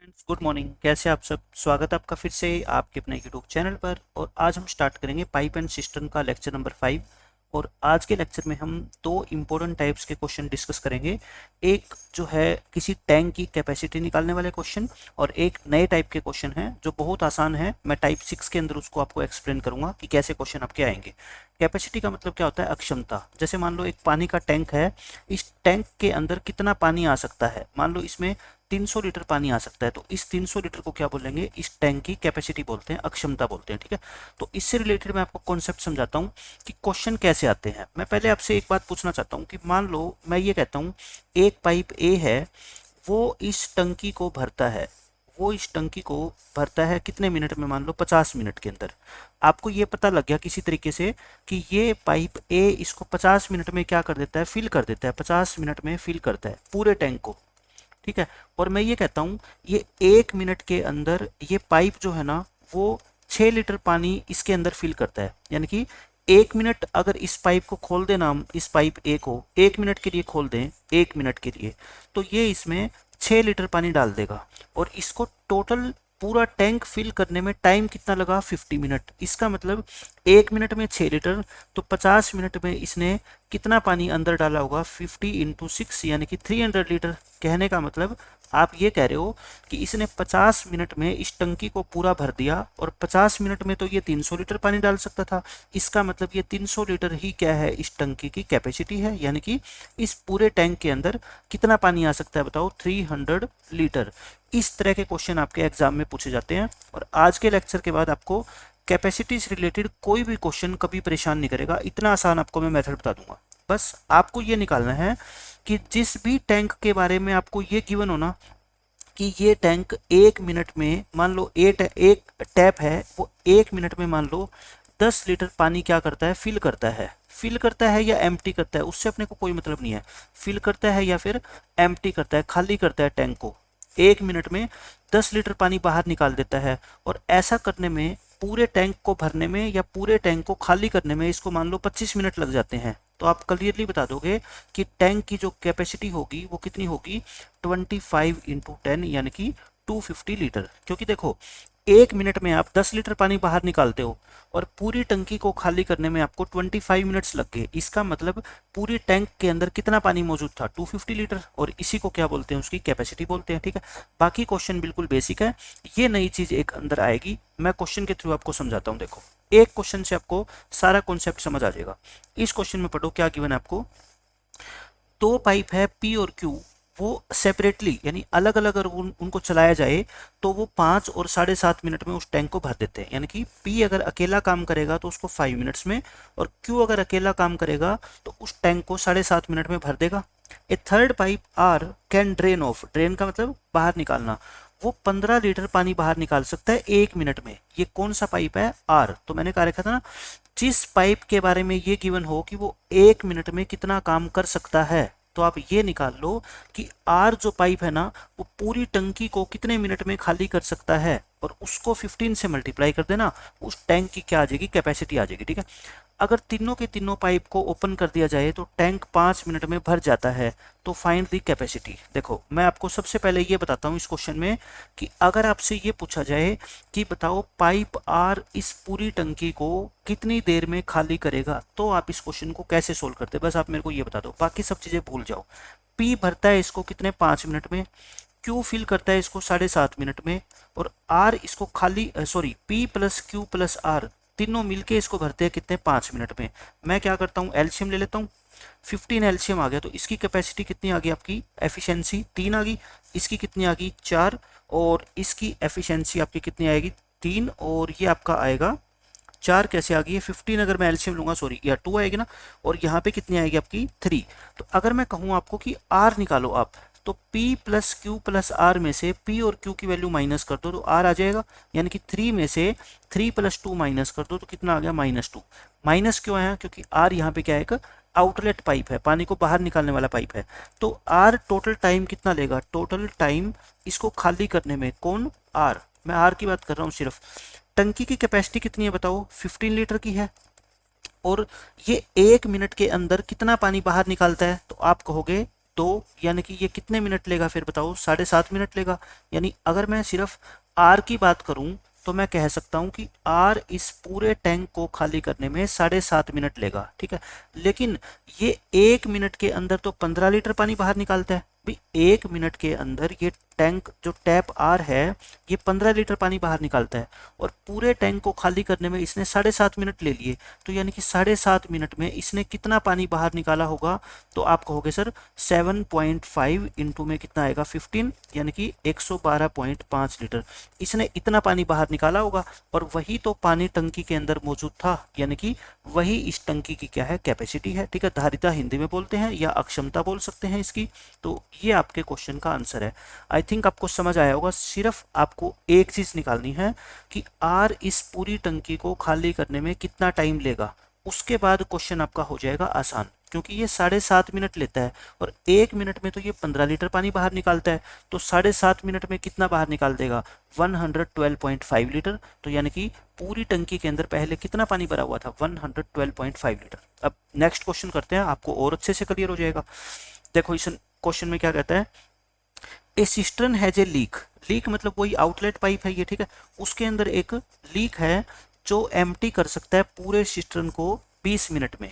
Friends, good morning. कैसे आप सब? स्वागत है आपका फिर से आपके अपने यूट्यूब चैनल पर। और आज हम स्टार्ट करेंगे पाइप एंड सिस्टम का लेक्चर नंबर 5। और आज के लेक्चर में हम दो इम्पोर्टेंट टाइप्स के क्वेश्चन डिस्कस करेंगे। एक जो है किसी टैंक की कैपेसिटी निकालने वाले क्वेश्चन, और एक नए टाइप के क्वेश्चन है जो बहुत आसान है। मैं टाइप 6 के अंदर उसको आपको एक्सप्लेन करूंगा कि कैसे क्वेश्चन आपके आएंगे। कैपेसिटी का मतलब क्या होता है? अक्षमता। जैसे मान लो एक पानी का टैंक है, इस टैंक के अंदर कितना पानी आ सकता है। मान लो इसमें 300 लीटर पानी आ सकता है, तो इस 300 लीटर को क्या बोलेंगे? इस टैंक की कैपेसिटी बोलते हैं, अक्षमता बोलते हैं। ठीक है, तो इससे रिलेटेड मैं आपको कॉन्सेप्ट समझाता हूँ कि क्वेश्चन कैसे आते हैं। मैं पहले आपसे एक बात पूछना चाहता हूँ कि मान लो मैं ये कहता हूँ एक पाइप ए है, वो इस टंकी को भरता है। वो इस टंकी को भरता है कितने मिनट में? मान लो 50 मिनट के अंदर। आपको ये पता लग गया किसी तरीके से कि ये पाइप ए इसको 50 मिनट में क्या कर देता है? फिल कर देता है। 50 मिनट में फिल करता है पूरे टैंक को। ठीक है, और मैं ये कहता हूँ ये 1 मिनट के अंदर ये पाइप जो है ना, वो 6 लीटर पानी इसके अंदर फिल करता है। यानी कि 1 मिनट अगर इस पाइप को खोल देना, हम इस पाइप ए को 1 मिनट के लिए खोल दें, 1 मिनट के लिए, तो ये इसमें 6 लीटर पानी डाल देगा। और इसको टोटल पूरा टैंक फिल करने में टाइम कितना लगा? 50 मिनट। इसका मतलब 1 मिनट में 6 लीटर, तो 50 मिनट में इसने कितना पानी अंदर डाला होगा? 50 × 6 यानी कि 300 लीटर। कहने का मतलब आप ये कह रहे हो कि इसने 50 मिनट में इस टंकी को पूरा भर दिया, और 50 मिनट में तो ये 300 लीटर पानी डाल सकता था। इसका मतलब ये 300 लीटर ही क्या है? इस टंकी की कैपेसिटी है। यानी कि इस पूरे टैंक के अंदर कितना पानी आ सकता है? बताओ, 300 लीटर। इस तरह के क्वेश्चन आपके एग्जाम में पूछे जाते हैं। और आज के लेक्चर के बाद आपको कैपेसिटी से रिलेटेड कोई भी क्वेश्चन कभी परेशान नहीं करेगा। इतना आसान आपको मैं मेथड बता दूंगा। बस आपको ये निकालना है कि जिस भी टैंक के बारे में आपको ये गिवन हो ना कि ये टैंक 1 मिनट में, मान लो एक टैप है, वो 1 मिनट में मान लो 10 लीटर पानी क्या करता है? फिल करता है। फिल करता है या एम्प्टी करता है, उससे अपने को कोई मतलब नहीं है। फिल करता है या फिर एम्प्टी करता है, खाली करता है टैंक को। 1 मिनट में 10 लीटर पानी बाहर निकाल देता है। और ऐसा करने में, पूरे टैंक को भरने में या पूरे टैंक को खाली करने में, इसको मान लो 25 मिनट लग जाते हैं। तो आप क्लियरली बता दोगे कि टैंक की जो कैपेसिटी होगी वो कितनी होगी? 25 × 10 यानी कि 250 लीटर। क्योंकि देखो, 1 मिनट में आप 10 लीटर पानी बाहर निकालते हो, और पूरी टंकी को खाली करने में आपको 25 मिनट्स लग गए। इसका मतलब पूरी टैंक के अंदर कितना पानी मौजूद था? 250 लीटर। और इसी को क्या बोलते हैं? उसकी कैपेसिटी बोलते हैं। ठीक है, बाकी क्वेश्चन बिल्कुल बेसिक है। ये नई चीज एक अंदर आएगी, मैं क्वेश्चन के थ्रू आपको समझाता हूँ। देखो, एक क्वेश्चन से आपको सारा कॉन्सेप्ट समझ आ जाएगा। इस क्वेश्चन में पढ़ो क्या गिवन है आपको। दो पाइप है पी और क्यू, वो सेपरेटली यानी अलग अलग अगर उनको चलाया जाए तो वो 5 और 7.5 मिनट में उस टैंक को भर देते हैं। यानी कि पी अगर अकेला काम करेगा तो उसको 5 मिनट्स में, और क्यू अगर अकेला काम करेगा तो उस टैंक को 7.5 मिनट में भर देगा। A third pipe R can drain off, drain का मतलब बाहर निकालना, वो 15 लीटर पानी बाहर निकाल सकता है 1 मिनट में। ये कौन सा पाइप है? आर। तो मैंने कहा रखा था ना, जिस पाइप के बारे में ये गिवन हो कि वो 1 मिनट में कितना काम कर सकता है, तो आप ये निकाल लो कि आर जो पाइप है ना, वो पूरी टंकी को कितने मिनट में खाली कर सकता है, और उसको 15 से मल्टीप्लाई कर देना, उस टैंक की क्या आ जाएगी? कैपेसिटी आ जाएगी। ठीक है, अगर तीनों के तीनों पाइप को ओपन कर दिया जाए तो टैंक 5 मिनट में भर जाता है। तो फाइंड दी कैपेसिटी। देखो, मैं आपको सबसे पहले ये बताता हूँ इस क्वेश्चन में कि अगर आपसे ये पूछा जाए कि बताओ पाइप आर इस पूरी टंकी को कितनी देर में खाली करेगा, तो आप इस क्वेश्चन को कैसे सोल्व करते? बस आप मेरे को ये बता दो, बाकी सब चीजें भूल जाओ। पी भरता है इसको कितने? 5 मिनट में। क्यू फिल करता है इसको 7.5 मिनट में। और आर इसको खाली, sorry, P plus Q plus R तीनों मिलके इसको भरते हैं कितने? 5 मिनट में। मैं क्या करता हूँ, एलसीएम ले लेता हूँ। 15 एलसीएम आ गया, तो इसकी कैपेसिटी कितनी आ गई आपकी? एफिशिएंसी 3 आ गई। इसकी कितनी आ गई? 4। और इसकी एफिशिएंसी आपकी कितनी आएगी? 3। और ये आपका आएगा 4। कैसे आ गई है? 15 अगर मैं एलसीएम लूंगा, सॉरी, या 2 आएगी ना। और यहाँ पे कितनी आएगी आपकी? 3। तो अगर मैं कहूँ आपको कि आर निकालो आप, तो P plus Q plus R में से P और Q की वैल्यू माइनस कर दो तो R आ जाएगा। यानी कि 3 में से 3 प्लस 2 माइनस कर दो तो कितना आ गया? -2। माइनस क्यों आया? क्योंकि R यहाँ पे क्या है? एक आउटलेट पाइप है, पानी को बाहर निकालने वाला पाइप है। तो R टोटल टाइम कितना लेगा? टोटल टाइम इसको खाली करने में, कौन? R। मैं R की बात कर रहा हूँ सिर्फ। टंकी की कैपेसिटी कितनी है बताओ? 15 लीटर की है। और ये 1 मिनट के अंदर कितना पानी बाहर निकालता है? तो आप कहोगे तो यानी कि ये कितने मिनट लेगा फिर बताओ, 7.5 मिनट लेगा। यानी अगर मैं सिर्फ आर की बात करूं तो मैं कह सकता हूं कि आर इस पूरे टैंक को खाली करने में 7.5 मिनट लेगा, ठीक है। लेकिन ये 1 मिनट के अंदर तो 15 लीटर पानी बाहर निकालता है भाई। 1 मिनट के अंदर ये टैंक जो टैप आर है ये 15 लीटर पानी बाहर निकालता है, और पूरे टैंक को खाली करने में इसने 7.5 मिनट ले लिए। तो यानी कि 7.5 मिनट में इसने कितना पानी बाहर निकाला होगा, तो आप कहोगे सर 7.5 इंटू में कितना आएगा 15, यानी कि 112.5 लीटर इसने इतना पानी बाहर निकाला होगा। और वही तो पानी टंकी के अंदर मौजूद था, यानी कि वही इस टंकी की क्या है, कैपेसिटी है, ठीक है। धारिता हिंदी में बोलते हैं या अक्षमता बोल सकते हैं इसकी। तो ये आपके क्वेश्चन का आंसर है। आई थिंक आपको समझ आया होगा। सिर्फ आपको एक चीज निकालनी है कि आर इस पूरी टंकी को खाली करने में कितना टाइम लेगा, उसके बाद क्वेश्चन आपका हो जाएगा आसान, क्योंकि ये 7.5 मिनट लेता है और 1 मिनट में तो ये 15 लीटर पानी बाहर निकालता है। तो 7.5 मिनट में कितना बाहर निकाल देगा, 112.5 लीटर। तो यानी कि पूरी टंकी के अंदर पहले कितना पानी भरा हुआ था, 112.5 लीटर। अब नेक्स्ट क्वेश्चन करते हैं, आपको और अच्छे से क्लियर हो जाएगा। देखो इस क्वेश्चन में क्या कहता है, a cistern has a leak. Leak मतलब वही आउटलेट पाइप है ये, ठीक है। उसके अंदर एक लीक है जो एम्प्टी कर सकता है पूरे सिस्टर्न को 20 मिनट में।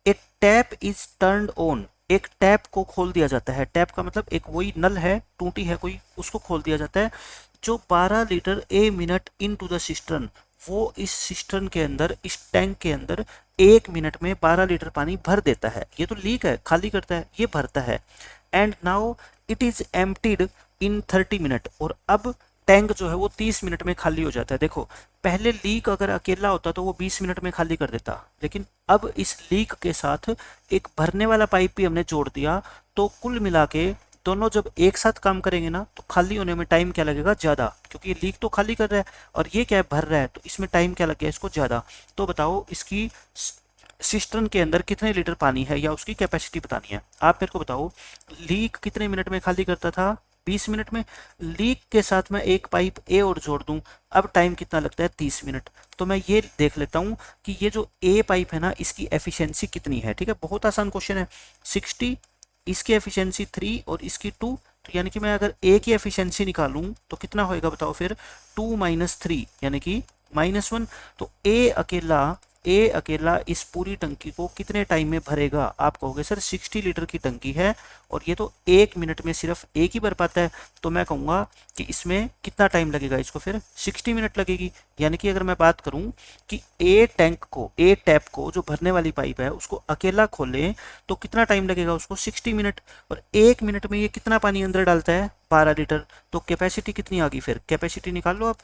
ए टैप इज टर्न्ड ऑन, एक टैप को खोल दिया जाता है। टैप का मतलब एक वही नल है, टूटी है कोई, उसको खोल दिया जाता है, जो 12 litre a minute into the cistern, वो इस सिस्टर्न के अंदर, इस टैंक के अंदर 1 मिनट में 12 लीटर पानी भर देता है। ये तो लीक है, खाली करता है, ये भरता है। And now it is emptied in 30 minute, और अब टैंक जो है वो 30 मिनट में खाली हो जाता है। देखो पहले लीक अगर अकेला होता तो वो 20 मिनट में खाली कर देता, लेकिन अब इस लीक के साथ एक भरने वाला पाइप भी हमने जोड़ दिया, तो कुल मिला के दोनों जब एक साथ काम करेंगे ना तो खाली होने में टाइम क्या लगेगा, ज़्यादा, क्योंकि ये लीक तो खाली कर रहा है और ये क्या है, भर रहा है, तो इसमें टाइम क्या लग गया इसको, ज़्यादा। तो बताओ इसकी सिस्टर्न के अंदर कितने लीटर पानी है या उसकी कैपेसिटी बतानी है। आप मेरे को बताओ लीक कितने मिनट में खाली करता था, 20 मिनट में। लीक के साथ मैं एक पाइप ए और जोड़ दूं, अब टाइम कितना लगता है, 30 मिनट। तो मैं ये देख लेता हूं कि ये जो ए पाइप है ना इसकी एफिशिएंसी कितनी है, ठीक है। बहुत आसान क्वेश्चन है। 60, इसकी एफिशिएंसी 3 और इसकी 2, तो यानी कि मैं अगर ए की एफिशिएंसी निकालूं तो कितना होएगा बताओ फिर, 2 - 3 यानी कि -1। तो ए अकेला इस पूरी टंकी को कितने टाइम में भरेगा, आप कहोगे सर 60 लीटर की टंकी है और ये तो 1 मिनट में सिर्फ एक ही भर पाता है, तो मैं कहूँगा कि इसमें कितना टाइम लगेगा, इसको फिर 60 मिनट लगेगी। यानी कि अगर मैं बात करूं कि ए टैप को जो भरने वाली पाइप है उसको अकेला खोले तो कितना टाइम लगेगा उसको, 60 मिनट। और 1 मिनट में ये कितना पानी अंदर डालता है, 12 लीटर। तो कैपेसिटी कितनी आ गई, फिर कैपेसिटी निकाल लो आप।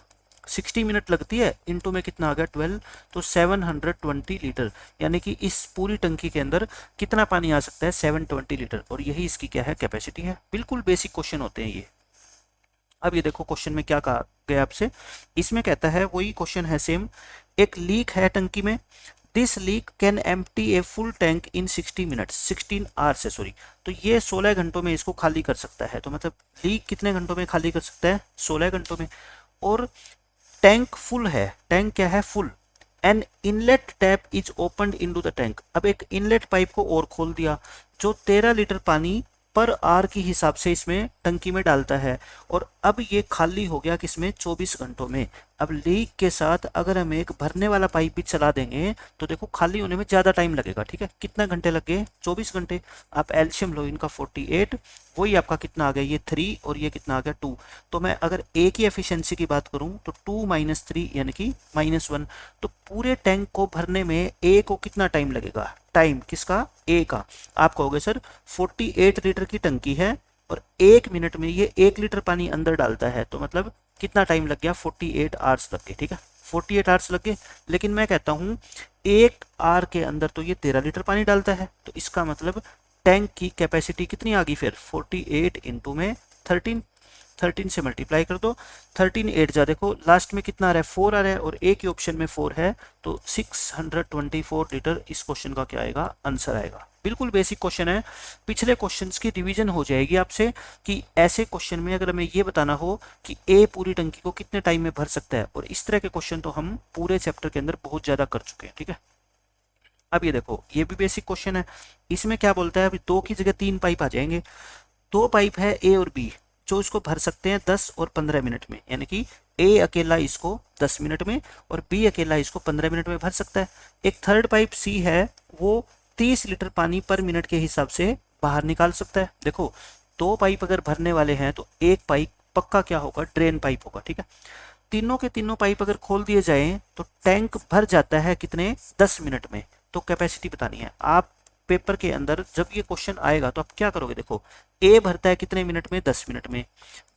60 मिनट लगती है, इनटू में कितना आ गया 12, तो 720 लीटर। यानी कि इस पूरी टंकी के अंदर कितना पानी आ सकता है, 720 लीटर, और यही इसकी क्या है, कैपेसिटी है। बिल्कुल बेसिक क्वेश्चन होते हैं ये। अब ये देखो क्वेश्चन में क्या कहा गया आपसे, इसमें कहता है वही क्वेश्चन है सेम, एक लीक है टंकी में, this leak can empty a full tank in 60 minutes, 16 hours है सॉरी। तो ये 16 घंटों में इसको खाली कर सकता है। तो मतलब लीक कितने घंटों में खाली कर सकता है, 16 घंटों में। और टैंक फुल है, टैंक क्या है, full. An inlet tap is opened into the tank, अब एक इनलेट पाइप को और खोल दिया जो 13 लीटर पानी पर आर के हिसाब से इसमें टंकी में डालता है, और अब ये खाली हो गया किसमें, 24 घंटों में। अब लीक के साथ अगर हम एक भरने वाला पाइप भी चला देंगे तो देखो खाली होने में ज़्यादा टाइम लगेगा, ठीक है। कितना घंटे लग गए, 24 घंटे। आप एल्शियम लो इनका 48, वही आपका कितना आ गया, ये 3 और ये कितना आ गया 2। तो मैं अगर ए की एफिशिएंसी की बात करूं तो 2 - 3 यानी कि -1। तो पूरे टैंक को भरने में ए को कितना टाइम लगेगा, टाइम किसका, ए का। आप कहोगे सर 48 लीटर की टंकी है और 1 मिनट में ये 1 लीटर पानी अंदर डालता है, तो मतलब कितना टाइम लग गया, 48 आवर्स लग गए, ठीक है। 48 आवर्स लग गए। लेकिन मैं कहता हूँ 1 आवर के अंदर तो ये 13 लीटर पानी डालता है, तो इसका मतलब टैंक की कैपेसिटी कितनी आ गई फिर, 48 इंटू में 13 से मल्टीप्लाई कर दो, 13 8 जा, देखो लास्ट में कितना आ रहा है, 4 आ रहा है, और एक ही ऑप्शन में 4 है, तो 624 लीटर इस क्वेश्चन का क्या आएगा, आंसर आएगा। बिल्कुल बेसिक क्वेश्चन है। पिछले क्वेश्चंस की रिवीजन हो जाएगी आपसे कि ऐसे क्वेश्चन में अगर हमें ये बताना हो कि ए पूरी टंकी को कितने टाइम में भर सकता है, और इस तरह के क्वेश्चन तो हम पूरे चैप्टर के अंदर बहुत ज़्यादा कर चुके हैं, ठीक है। अब ये देखो, ये भी बेसिक क्वेश्चन है। इसमें क्या बोलता है, अभी 2 की जगह 3 पाइप आ जाएंगे। 2 पाइप है ए और बी, जो इसको भर सकते हैं 10 और 15 मिनट में, यानी कि ए अकेला इसको 10 मिनट में और बी अकेला इसको 15 मिनट में भर सकता है। एक थर्ड पाइप सी है, वो 30 लीटर पानी पर मिनट के हिसाब से बाहर निकाल सकता है। देखो, 2 पाइप अगर भरने वाले हैं तो एक पाइप पक्का क्या होगा, ड्रेन पाइप होगा, ठीक है। तीनों के तीनों पाइप अगर खोल दिए जाएं तो टैंक भर जाता है कितने, 10 मिनट में। तो कैपेसिटी बतानी है आप। पेपर के अंदर जब ये क्वेश्चन आएगा तो आप क्या करोगे, देखो, ए भरता है कितने मिनट में, 10 मिनट में,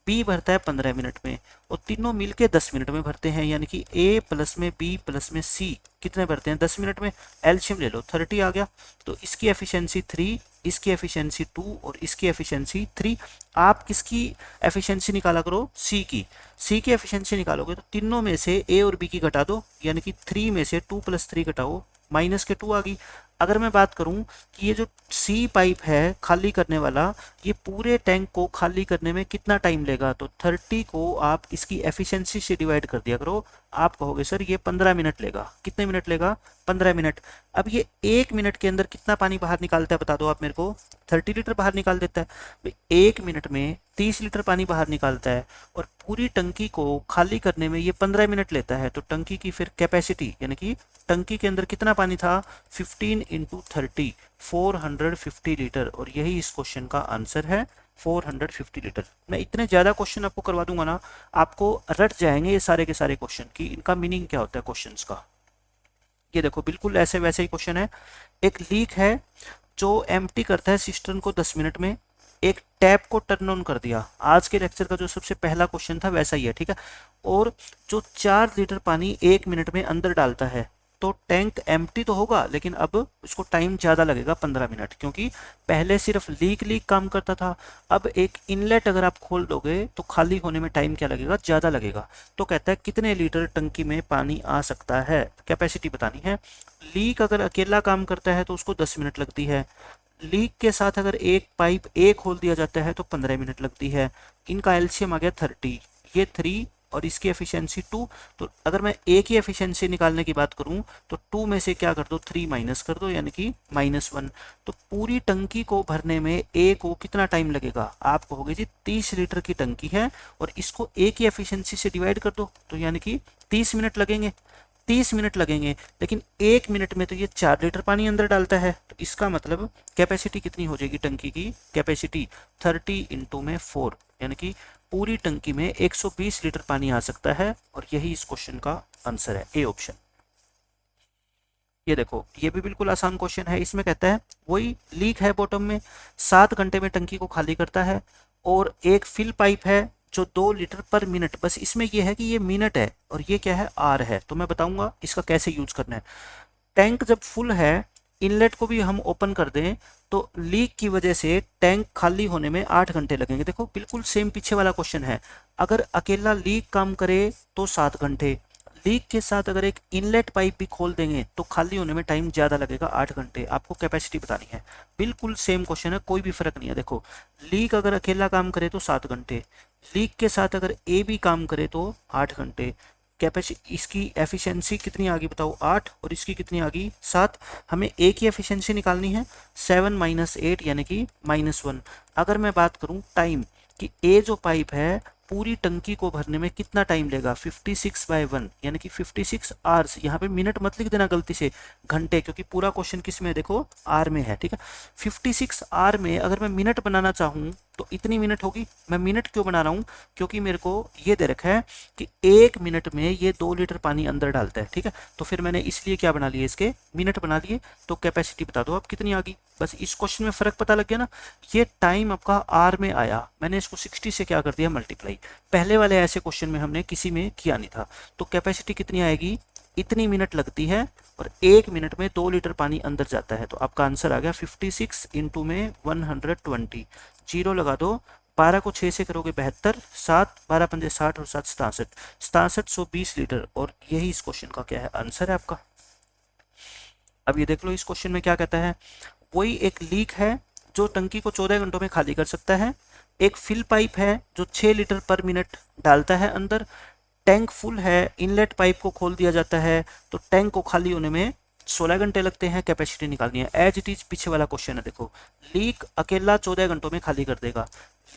बी भरता है 15 मिनट में, और तीनों मिलके 10 मिनट में भरते हैं, यानी कि ए प्लस में बी प्लस में सी कितने भरते हैं, 10 मिनट में। एलसीएम ले लो, 30 आ गया। तो इसकी एफिशिएंसी 3, इसकी एफिशिएंसी 2 और इसकी एफिशिएंसी 3। आप किसकी एफिशिएंसी निकाला करो, सी की एफिशिएंसी निकालोगे तो तीनों में से ए और बी की घटा दो, यानी कि 3 में से 2 + 3 घटाओ, माइनस के 2 आ गई। अगर मैं बात करूं कि ये जो सी पाइप है खाली करने वाला, ये पूरे टैंक को खाली करने में कितना टाइम लेगा, तो 30 को आप इसकी एफिशिएंसी से डिवाइड कर दिया करो। आप कहोगे सर ये 15 मिनट लेगा। कितने मिनट लेगा, 15 मिनट। अब ये 1 मिनट के अंदर कितना पानी बाहर निकालता है बता दो आप मेरे को, 30 लीटर बाहर निकाल देता है। 1 मिनट में 30 लीटर पानी बाहर निकालता है और पूरी टंकी को खाली करने में ये 15 मिनट लेता है। तो टंकी की फिर कैपेसिटी, यानी कि टंकी के अंदर कितना पानी था, 15 × 30, 450 लीटर। और यही इस क्वेश्चन का आंसर है, 450 लीटर। मैं इतने ज़्यादा क्वेश्चन आपको करवा दूंगा ना, आपको रट जाएंगे ये सारे के सारे क्वेश्चन की इनका मीनिंग क्या होता है क्वेश्चंस का। ये देखो, बिल्कुल ऐसे वैसे ही क्वेश्चन है। एक लीक है जो एम्प्टी करता है सिस्टर्न को 10 मिनट में, एक टैप को टर्न ऑन कर दिया। आज के लेक्चर का जो सबसे पहला क्वेश्चन था वैसा ही है, ठीक है। और जो 4 लीटर पानी 1 मिनट में अंदर डालता है, तो टैंक एम्प्टी तो होगा लेकिन अब इसको टाइम ज़्यादा लगेगा, 15 मिनट, क्योंकि पहले सिर्फ लीक काम करता था। अब एक इनलेट अगर आप खोल दोगे तो खाली होने में टाइम क्या लगेगा, ज़्यादा लगेगा। तो कहता है कितने लीटर टंकी में पानी आ सकता है, कैपेसिटी बतानी है। लीक अगर अकेला काम करता है तो उसको 10 मिनट लगती है। लीक के साथ अगर एक पाइप ए खोल दिया जाता है तो 15 मिनट लगती है। इनका एलसीएम आ गया 30, ये 3 और इसकी एफिशिएंसी 2। तो अगर मैं ए की एफिशिएंसी निकालने की बात करूं तो 2 में से क्या कर दो, 3 माइनस कर दो, यानी कि -1। तो पूरी टंकी को भरने में ए को कितना टाइम लगेगा, आप कहोगे जी 30 लीटर की टंकी है और इसको ए की एफिशिएंसी से डिवाइड कर दो, तो यानी कि 30 मिनट लगेंगे। 30 मिनट लगेंगे, लेकिन 1 मिनट में तो ये 4 लीटर पानी अंदर डालता है। तो इसका मतलब कैपेसिटी कितनी हो जाएगी टंकी की, कैपेसिटी 30 × 4, यानी कि पूरी टंकी में 120 लीटर पानी आ सकता है। और यही इस क्वेश्चन का आंसर है, ए ऑप्शन। ये देखो, ये भी बिल्कुल आसान क्वेश्चन है। इसमें कहता है वही लीक है बॉटम में, 7 घंटे में टंकी को खाली करता है, और एक फिल पाइप है जो 2 लीटर पर मिनट, बस इसमें यह है कि ये मिनट है और ये क्या है, आर है। तो मैं बताऊंगा इसका कैसे यूज करना है। टैंक जब फुल है, इनलेट को भी हम ओपन कर दें तो लीक की वजह से टैंक खाली होने में 8 घंटे लगेंगे। देखो बिल्कुल सेम पीछे वाला क्वेश्चन है। अगर अकेला लीक काम करे तो 7 घंटे, लीक के साथ अगर एक इनलेट पाइप भी खोल देंगे तो खाली होने में टाइम ज़्यादा लगेगा, 8 घंटे। आपको कैपेसिटी बतानी है। बिल्कुल सेम क्वेश्चन है, कोई भी फर्क नहीं है। देखो, लीक अगर अकेला काम करे तो 7 घंटे, लीक के साथ अगर ए भी काम करे तो 8 घंटे। कैपेसिटी, इसकी एफिशिएंसी कितनी आ गई बताओ, 8, और इसकी कितनी आ गई, 7। हमें ए की एफिशिएंसी निकालनी है, 7 - 8 यानी कि -1। अगर मैं बात करूं टाइम कि ए जो पाइप है पूरी टंकी को भरने में कितना टाइम लेगा, 56/1 यानी कि 56 आवर्स। यहाँ पे मिनट मत लिख देना गलती से, घंटे, क्योंकि पूरा क्वेश्चन किस में है, देखो आर में है, ठीक है। 56 आर में अगर मैं मिनट बनाना चाहूँ तो इतनी मिनट होगी। मैं मिनट क्यों बना रहा हूँ, क्योंकि मेरे को ये दे रखा है कि 1 मिनट में ये 2 लीटर पानी अंदर डालता है, ठीक है। तो फिर मैंने इसलिए क्या बना लिए, इसके मिनट बना लिए। तो कैपेसिटी बता दो आप कितनी आ गई। बस इस क्वेश्चन में फर्क पता लग गया ना। ये टाइम आपका आर में आया, मैंने इसको 60 से क्या कर दिया, मल्टीप्लाई। पहले वाले ऐसे क्वेश्चन में हमने किसी में किया नहीं था। तो कैपेसिटी कितनी आएगी, इतनी मिनट लगती है और 1 मिनट में 2 लीटर पानी अंदर जाता है। तो आपका आंसर आ गया 56 × 120। जीरो लगा दो, 12 को 6 से करोगे 72, 7 12 पंजे 60 और 7 67, 6720 लीटर। और यही इस क्वेश्चन का क्या है, आंसर है आपका। अब ये देख लो, इस क्वेश्चन में क्या कहता है, वही एक लीक है जो टंकी को 14 घंटों में खाली कर सकता है। एक फिल पाइप है जो 6 लीटर पर मिनट डालता है अंदर। टैंक फुल है, इनलेट पाइप को खोल दिया जाता है तो टैंक को खाली होने में 16 घंटे लगते हैं कैपेसिटी निकालनी है। एज इट इज पीछे वाला क्वेश्चन है, देखो लीक अकेला 14 घंटों में खाली कर देगा,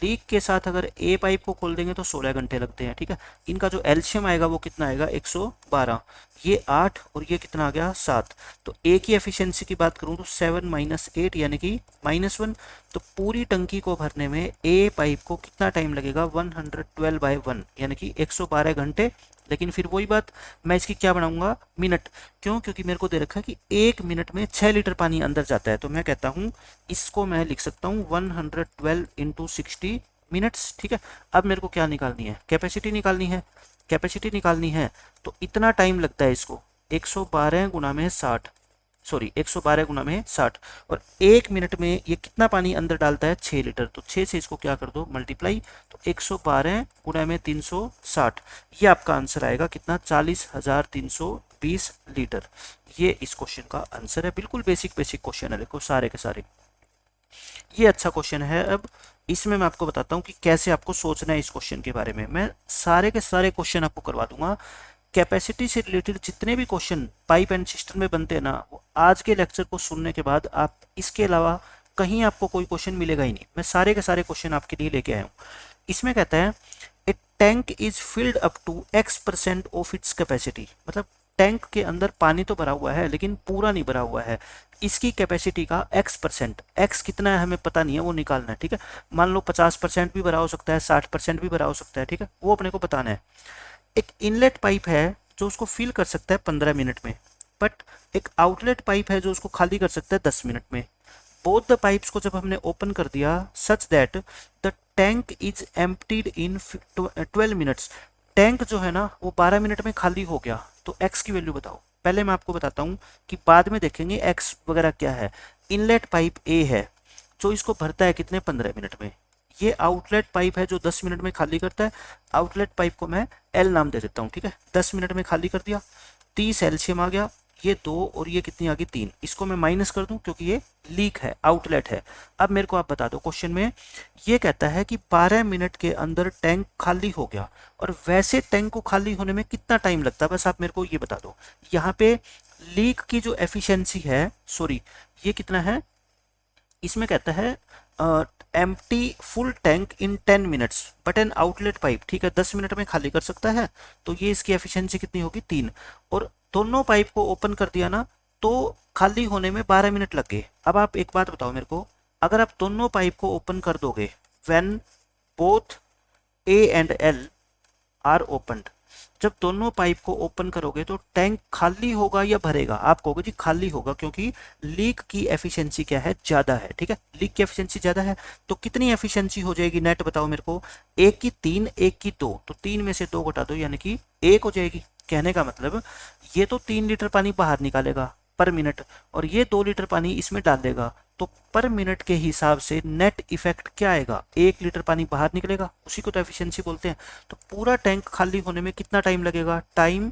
लीक के साथ अगर ए पाइप को खोल देंगे तो 16 घंटे लगते हैं, ठीक है। इनका जो एलसीएम आएगा वो कितना आएगा 112, ये 8 और ये कितना आ गया 7। तो ए की एफिशिएंसी की बात करूं तो 7 - 8 यानी कि -1। तो पूरी टंकी को भरने में ए पाइप को कितना टाइम लगेगा 112/1 यानी कि 112 घंटे। लेकिन फिर वही बात, मैं इसकी क्या बनाऊंगा मिनट, क्यों, क्योंकि मेरे को दे रखा है कि 1 मिनट में 6 लीटर पानी अंदर जाता है। तो मैं कहता हूँ इसको मैं लिख सकता हूँ 112 × 60 मिनट्स, ठीक है। अब मेरे को क्या निकालनी है, कैपेसिटी निकालनी है। कैपेसिटी निकालनी है तो इतना टाइम लगता है इसको 112 गुना में 60, सॉरी 112 गुना में 60, और 1 मिनट में ये कितना पानी अंदर डालता है 6 लीटर। तो 6 से इसको क्या कर दो मल्टीप्लाई, तो 112 गुना में 360, ये आपका आंसर आएगा कितना 40,320 लीटर। ये इस क्वेश्चन का आंसर है। बिल्कुल बेसिक क्वेश्चन है, देखो सारे के सारे। ये अच्छा क्वेश्चन है। अब इसमें मैं आपको बताता हूँ कि कैसे आपको सोचना है इस क्वेश्चन के बारे में। मैं सारे के सारे क्वेश्चन आपको करवा दूंगा। कैपेसिटी से रिलेटेड जितने भी क्वेश्चन पाइप एंड सिस्टम में बनते हैं ना, वो आज के लेक्चर को सुनने के बाद आप इसके अलावा कहीं आपको कोई क्वेश्चन मिलेगा ही नहीं। मैं सारे के सारे क्वेश्चन आपके लिए लेके आया हूँ। इसमें कहता है a tank is filled up to X% of its capacity, मतलब टैंक के अंदर पानी तो भरा हुआ है लेकिन पूरा नहीं भरा हुआ है। इसकी कैपेसिटी का X%, X कितना है हमें पता नहीं है, वो निकालना है, ठीक है। मान लो 50% भी भरा हो सकता है, 60% भी भरा हो सकता है, ठीक है, वो अपने को बताना है। एक इनलेट पाइप है जो उसको फिल कर सकता है 15 मिनट में, बट एक आउटलेट पाइप है जो उसको खाली कर सकता है 10 मिनट में। बोथ द पाइप्स को जब हमने ओपन कर दिया such that the tank is emptied in 12 minutes, tank जो है ना वो 12 मिनट में खाली हो गया। तो एक्स की वैल्यू बताओ। पहले मैं आपको बताता हूँ कि बाद में देखेंगे एक्स वगैरह क्या है। इनलेट पाइप ए है जो इसको भरता है कितने 15 मिनट में, ये आउटलेट पाइप है जो 10 मिनट में खाली करता है। आउटलेट पाइप को मैं एल नाम दे देता हूँ, ठीक है। 10 मिनट में खाली कर दिया, 30 एलसीएम आ गया, ये 2 और ये कितनी आ गई 3। इसको मैं माइनस कर दूं क्योंकि ये लीक है, आउटलेट है। अब मेरे को आप बता दो, क्वेश्चन में ये कहता है कि 12 मिनट के अंदर टैंक खाली हो गया, और वैसे टैंक को खाली होने में कितना टाइम लगता है, बस आप मेरे को ये बता दो। यहाँ पे लीक की जो एफिशिएंसी है, सॉरी ये कितना है, इसमें कहता है empty full tank in 10 minutes but an outlet pipe, ठीक है, 10 मिनट में खाली कर सकता है। तो ये इसकी एफिशिएंसी कितनी होगी 3, और दोनों पाइप को ओपन कर दिया ना तो खाली होने में 12 मिनट लग गए। अब आप एक बात बताओ मेरे को, अगर आप दोनों पाइप को ओपन कर दोगे when both A and L R opened, जब दोनों पाइप को ओपन करोगे तो टैंक खाली होगा या भरेगा, आप कहोगे जी खाली होगा, क्योंकि लीक की एफिशिएंसी क्या है ज्यादा है, ठीक है, लीक की एफिशिएंसी ज्यादा है। तो कितनी एफिशिएंसी हो जाएगी नेट बताओ मेरे को, एक की 3 एक की 2, तो 3 में से 2 घटा दो यानी कि 1 हो जाएगी। कहने का मतलब ये तो 3 लीटर पानी बाहर निकालेगा पर मिनट, और ये 2 लीटर पानी इसमें डाल देगा, तो पर मिनट के हिसाब से नेट इफेक्ट क्या आएगा, 1 लीटर पानी बाहर निकलेगा, उसी को तो एफिशिएंसी बोलते हैं। तो पूरा टैंक खाली होने में कितना टाइम लगेगा, time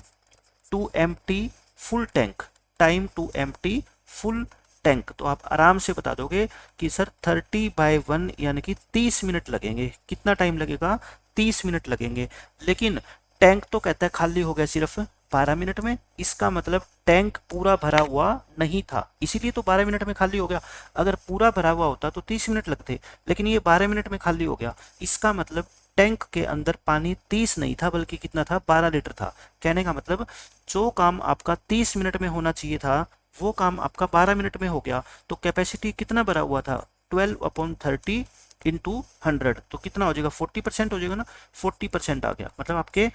to empty full tank, time to empty full tank. तो आप आराम से बता दोगे कि सर 30/1 यानी कि 30 मिनट लगेंगे। कितना टाइम लगेगा, 30 मिनट लगेंगे। लेकिन टैंक तो कहता है खाली हो गया सिर्फ 12 मिनट में, इसका मतलब टैंक पूरा भरा हुआ नहीं था, इसीलिए तो 12 मिनट में खाली हो गया। अगर पूरा भरा हुआ होता तो 30 मिनट लगते, लेकिन ये 12 मिनट में खाली हो गया, इसका मतलब टैंक के अंदर पानी 30 नहीं था बल्कि कितना था 12 लीटर था। कहने का मतलब जो काम आपका 30 मिनट में होना चाहिए था वो काम आपका 12 मिनट में हो गया। तो कैपेसिटी कितना भरा हुआ था 12/30 × 100, तो कितना हो जाएगा 40% हो जाएगा ना, 40% आ गया। मतलब आपके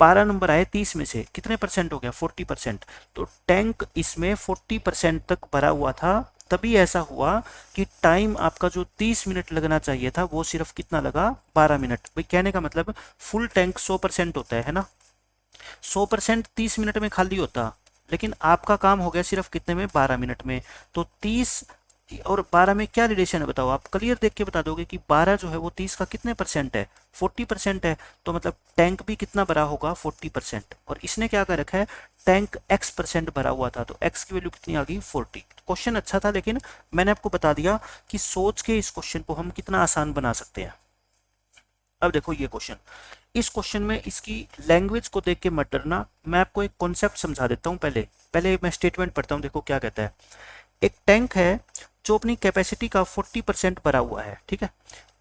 12 नंबर आए 30 में से, कितने परसेंट हो गया 40%। तो टैंक इसमें 40% तक भरा हुआ था, तभी ऐसा हुआ कि टाइम आपका जो 30 मिनट लगना चाहिए था वो सिर्फ कितना लगा 12 मिनट। भाई कहने का मतलब फुल टैंक 100% होता है ना, 100% 30 मिनट में खाली होता, लेकिन आपका काम हो गया सिर्फ कितने में 12 मिनट में। तो 30 और 12 में क्या रिलेशन है बताओ, आप क्लियर देख के बता दोगे कि 12 जो है वो 30 का कितने परसेंट है 40% है। तो मतलब टैंक भी कितना भरा होगा 40%, और इसने क्या कर रखा है टैंक X% भरा हुआ था, तो X की वैल्यू कितनी आ गई 40। क्वेश्चन अच्छा था, लेकिन मैंने आपको बता दिया कि सोच के इस क्वेश्चन को हम कितना आसान बना सकते हैं। अब देखो ये क्वेश्चन, इस क्वेश्चन में इसकी लैंग्वेज को देख के मत डरना, मैं आपको एक कॉन्सेप्ट समझा देता हूँ पहले, पहले मैं स्टेटमेंट पढ़ता हूँ, देखो क्या कहता है। एक टैंक है जो अपनी कैपेसिटी का 40% भरा हुआ है, ठीक है,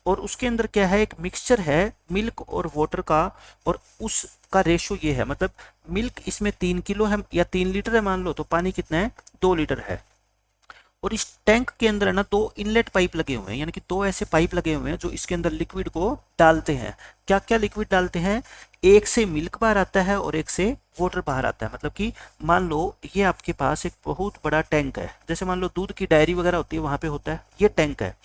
और उसके अंदर क्या है, एक मिक्सचर है मिल्क और वाटर का, और उसका रेशो ये है, मतलब मिल्क इसमें 3 किलो है या 3 लीटर है मान लो, तो पानी कितना है, 2 लीटर है। और इस टैंक के अंदर है ना 2 इनलेट पाइप लगे हुए हैं, यानी कि 2 ऐसे पाइप लगे हुए हैं जो इसके अंदर लिक्विड को डालते हैं। क्या क्या लिक्विड डालते हैं, एक से मिल्क बाहर आता है और एक से वाटर बाहर आता है। मतलब कि मान लो ये आपके पास एक बहुत बड़ा टैंक है, जैसे मान लो दूध की डायरी वगैरह होती है वहां पे होता है, ये टैंक है।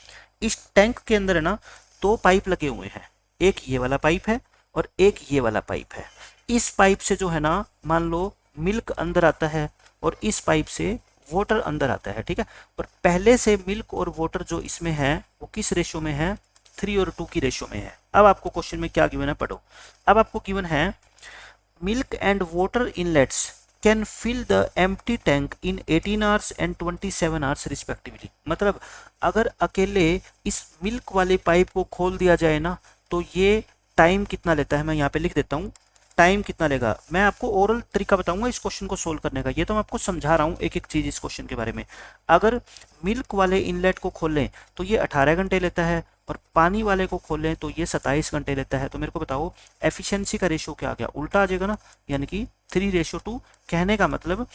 इस टैंक के अंदर है ना 2 पाइप लगे हुए हैं, एक ये वाला पाइप है और एक ये वाला पाइप है। इस पाइप से जो है ना मान लो मिल्क अंदर आता है और इस पाइप से वाटर अंदर आता है, ठीक है। और पहले से मिल्क और वाटर जो इसमें है वो किस रेशो में है, 3:2 की रेशो में है। अब आपको क्वेश्चन में क्या गिवन है पढ़ो। अब आपको गिवन है milk and water inlets can fill the empty tank in 18 hours and 27 hours respectively. मतलब अगर अकेले इस मिल्क वाले पाइप को खोल दिया जाए ना तो ये टाइम कितना लेता है, मैं यहाँ पे लिख देता हूँ टाइम कितना लेगा। मैं आपको ओरल तरीका बताऊंगा इस क्वेश्चन को सोल्व करने का, ये तो मैं आपको समझा रहा हूँ एक एक चीज इस क्वेश्चन के बारे में। अगर मिल्क वाले इनलेट को खोल लें तो ये 18 घंटे लेता है, और पानी वाले को खोल लें तो ये 27 घंटे लेता है। तो मेरे को बताओ एफिशिएंसी का रेशियो क्या आ गया, उल्टा आ जाएगा ना, यानी कि 3:2। कहने का मतलब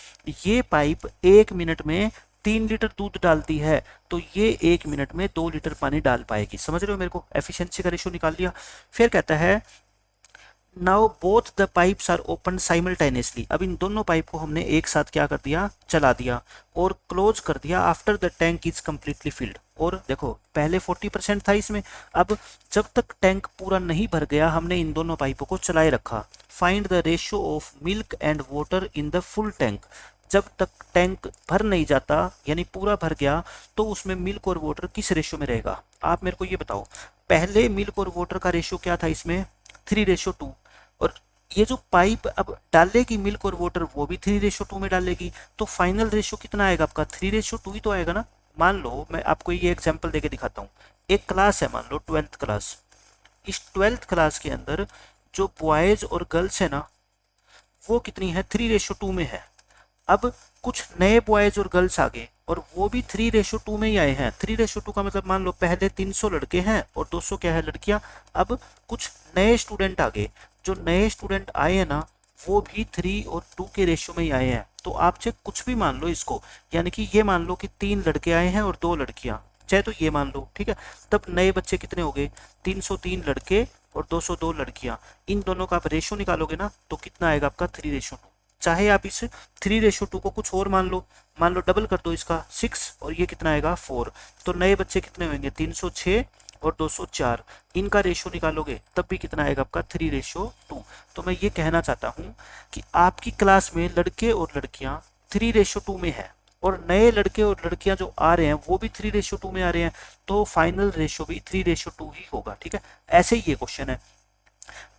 ये पाइप 1 मिनट में 3 लीटर दूध डालती है, तो ये 1 मिनट में 2 लीटर पानी डाल पाएगी। समझ रहे हो मेरे को, एफिशिएंसी का रेशियो निकाल लिया। फिर कहता है now both the pipes are open simultaneously. अब इन दोनों पाइप को हमने एक साथ क्या कर दिया, चला दिया और क्लोज कर दिया after the tank is completely field. और देखो पहले 40% था इसमें, अब जब तक टैंक पूरा नहीं भर गया हमने इन दोनों पाइपों को चलाए रखा। Find the ratio of milk and water in the full tank. जब तक टैंक भर नहीं जाता यानी पूरा भर गया तो उसमें मिल्क और वाटर किस रेशियो में रहेगा। आप मेरे को ये बताओ, पहले मिल्क और वाटर का रेशियो क्या था इसमें, 3:2। और ये जो पाइप अब डालेगी मिल्क और वाटर वो भी 3:2 में डालेगी, तो फाइनल रेशियो कितना आएगा आपका, 3:2 ही तो आएगा ना। मान लो मैं आपको ये एग्जांपल देके दिखाता हूँ। एक क्लास है मान लो 12th क्लास, इस 12th क्लास के अंदर जो बॉयज और गर्ल्स है ना वो कितनी है, 3:2 में है। अब कुछ नए बॉयज और गर्ल्स आ गए और वो भी 3:2 में ही आए हैं। 3:2 का मतलब मान लो पहले 300 लड़के हैं और 200 क्या है, लड़कियां। अब कुछ नए स्टूडेंट आ गए, जो नए स्टूडेंट आए हैं ना वो भी 3 और 2 के रेशियो में ही आए हैं। तो आप चाहे कुछ भी मान लो इसको, यानी कि ये मान लो कि 3 लड़के आए हैं और 2 लड़कियां, चाहे तो ये मान लो, ठीक है। तब नए बच्चे कितने हो गए, 303 लड़के और 202 लड़कियां। इन दोनों का आप रेशियो निकालोगे ना तो कितना आएगा आपका, 3:2। चाहे आप इस 3:2 को कुछ और मान लो डबल कर दो इसका 6, और ये कितना आएगा 4। तो नए बच्चे कितने होंगे, 306 और 204। इनका रेशियो निकालोगे तब भी कितना आएगा आपका, 3:2। तो मैं ये कहना चाहता हूँ कि आपकी क्लास में लड़के और लड़कियां 3:2 में है, और नए लड़के और लड़कियां जो आ रहे हैं वो भी 3:2 में आ रहे हैं, तो फाइनल रेशियो भी 3:2 ही होगा, ठीक है। ऐसे ही ये क्वेश्चन है,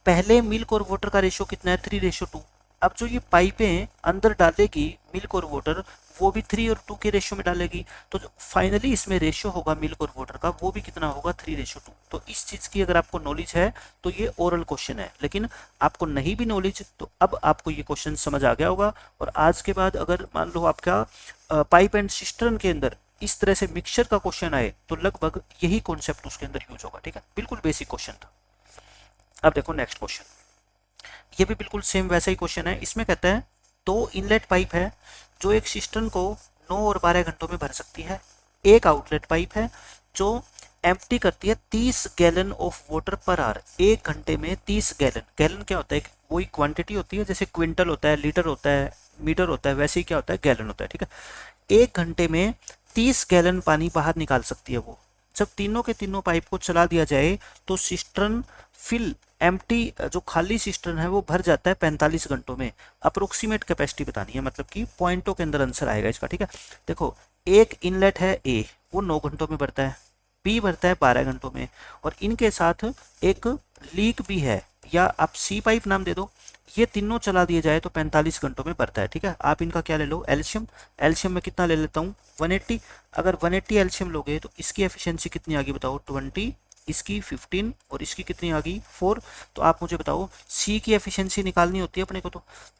पहले मिल्क और वाटर का रेशियो कितना है, 3:2। अब जो ये पाइपें अंदर डालेगी मिल्क और वाटर वो भी 3 और 2 के रेशियो में डालेगी, तो जो फाइनली इसमें रेशियो होगा मिल्क और वाटर का वो भी कितना होगा, 3:2। तो इस चीज की अगर आपको नॉलेज है तो ये ओरल क्वेश्चन है, लेकिन आपको नहीं भी नॉलेज तो अब आपको ये क्वेश्चन समझ आ गया होगा। और आज के बाद अगर मान लो आपका पाइप एंड सिस्टर्न के अंदर इस तरह से मिक्सचर का क्वेश्चन आए तो लगभग यही कॉन्सेप्ट उसके अंदर यूज होगा, ठीक है। बिल्कुल बेसिक क्वेश्चन था। अब देखो नेक्स्ट क्वेश्चन, ये भी बिल्कुल सेम वैसा ही क्वेश्चन है। इसमें कहता है 2 इनलेट पाइप है जो एक सिस्टर्न को 9 और 12 घंटों में भर सकती है। एक आउटलेट पाइप है जो एम्प्टी करती है 30 gallon of water per hour. 1 घंटे में 30 गैलन, गैलन क्या होता है, वही क्वांटिटी होती है, जैसे क्विंटल होता है, लीटर होता है, मीटर होता है, वैसे ही क्या होता है, गैलन होता है, ठीक है। 1 घंटे में 30 गैलन पानी बाहर निकाल सकती है वो। जब तीनों के तीनों पाइप को चला दिया जाए तो सिस्टर्न फिल एम्प्टी, जो खाली सिस्टर्न है वो भर जाता है 45 घंटों में। अप्रोक्सीमेट कैपेसिटी बतानी है, मतलब कि पॉइंटों के अंदर आंसर आएगा इसका, ठीक है। देखो एक इनलेट है ए, वो 9 घंटों में भरता है, बी भरता है 12 घंटों में, और इनके साथ एक लीक भी है, या आप सी पाइप नाम दे दो। ये तीनों चला दिए जाए तो 45 घंटों में भरता है, ठीक है। आप इनका क्या ले लो, एल्शियम। एल्शियम में कितना ले लेता हूँ, 180। अगर 180 एल्शियम लोगे तो इसकी एफिशिएंसी कितनी आ गई बताओ, 20 इसकी 15 और इसकी कितनी आ गई 4। तो आप मुझे बताओ सी की एफिशिएंसी निकालनी होती है अपने को,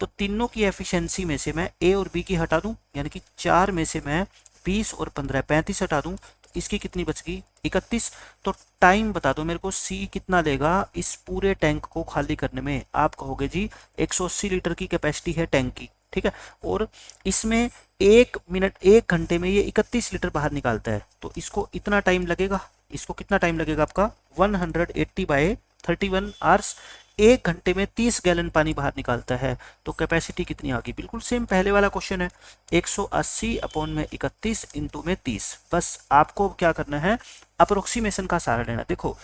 तो तीनों की एफिशिएंसी में से मैं ए और बी की हटा दूं, यानी कि 4 में से मैं 20 और 15 35 हटा दूं, तो इसकी कितनी बच गई 31। तो टाइम बता दो मेरे को सी कितना लेगा इस पूरे टैंक को खाली करने में। आप कहोगे जी 180 लीटर की कैपेसिटी है टैंक की, ठीक है, और इसमें 1 मिनट 1 घंटे में ये 31 लीटर बाहर निकालता है, तो इसको इतना टाइम लगेगा। इसको कितना टाइम लगेगा आपका 180/31 आवर्स। 1 घंटे में 30 गैलन पानी बाहर निकालता है, तो कैपेसिटी कितनी आ गई, बिल्कुल सेम पहले वाला क्वेश्चन है, 180/31 इंटू में 30। बस आपको क्या करना है अप्रोक्सीमेशन का सहारा लेना। देखो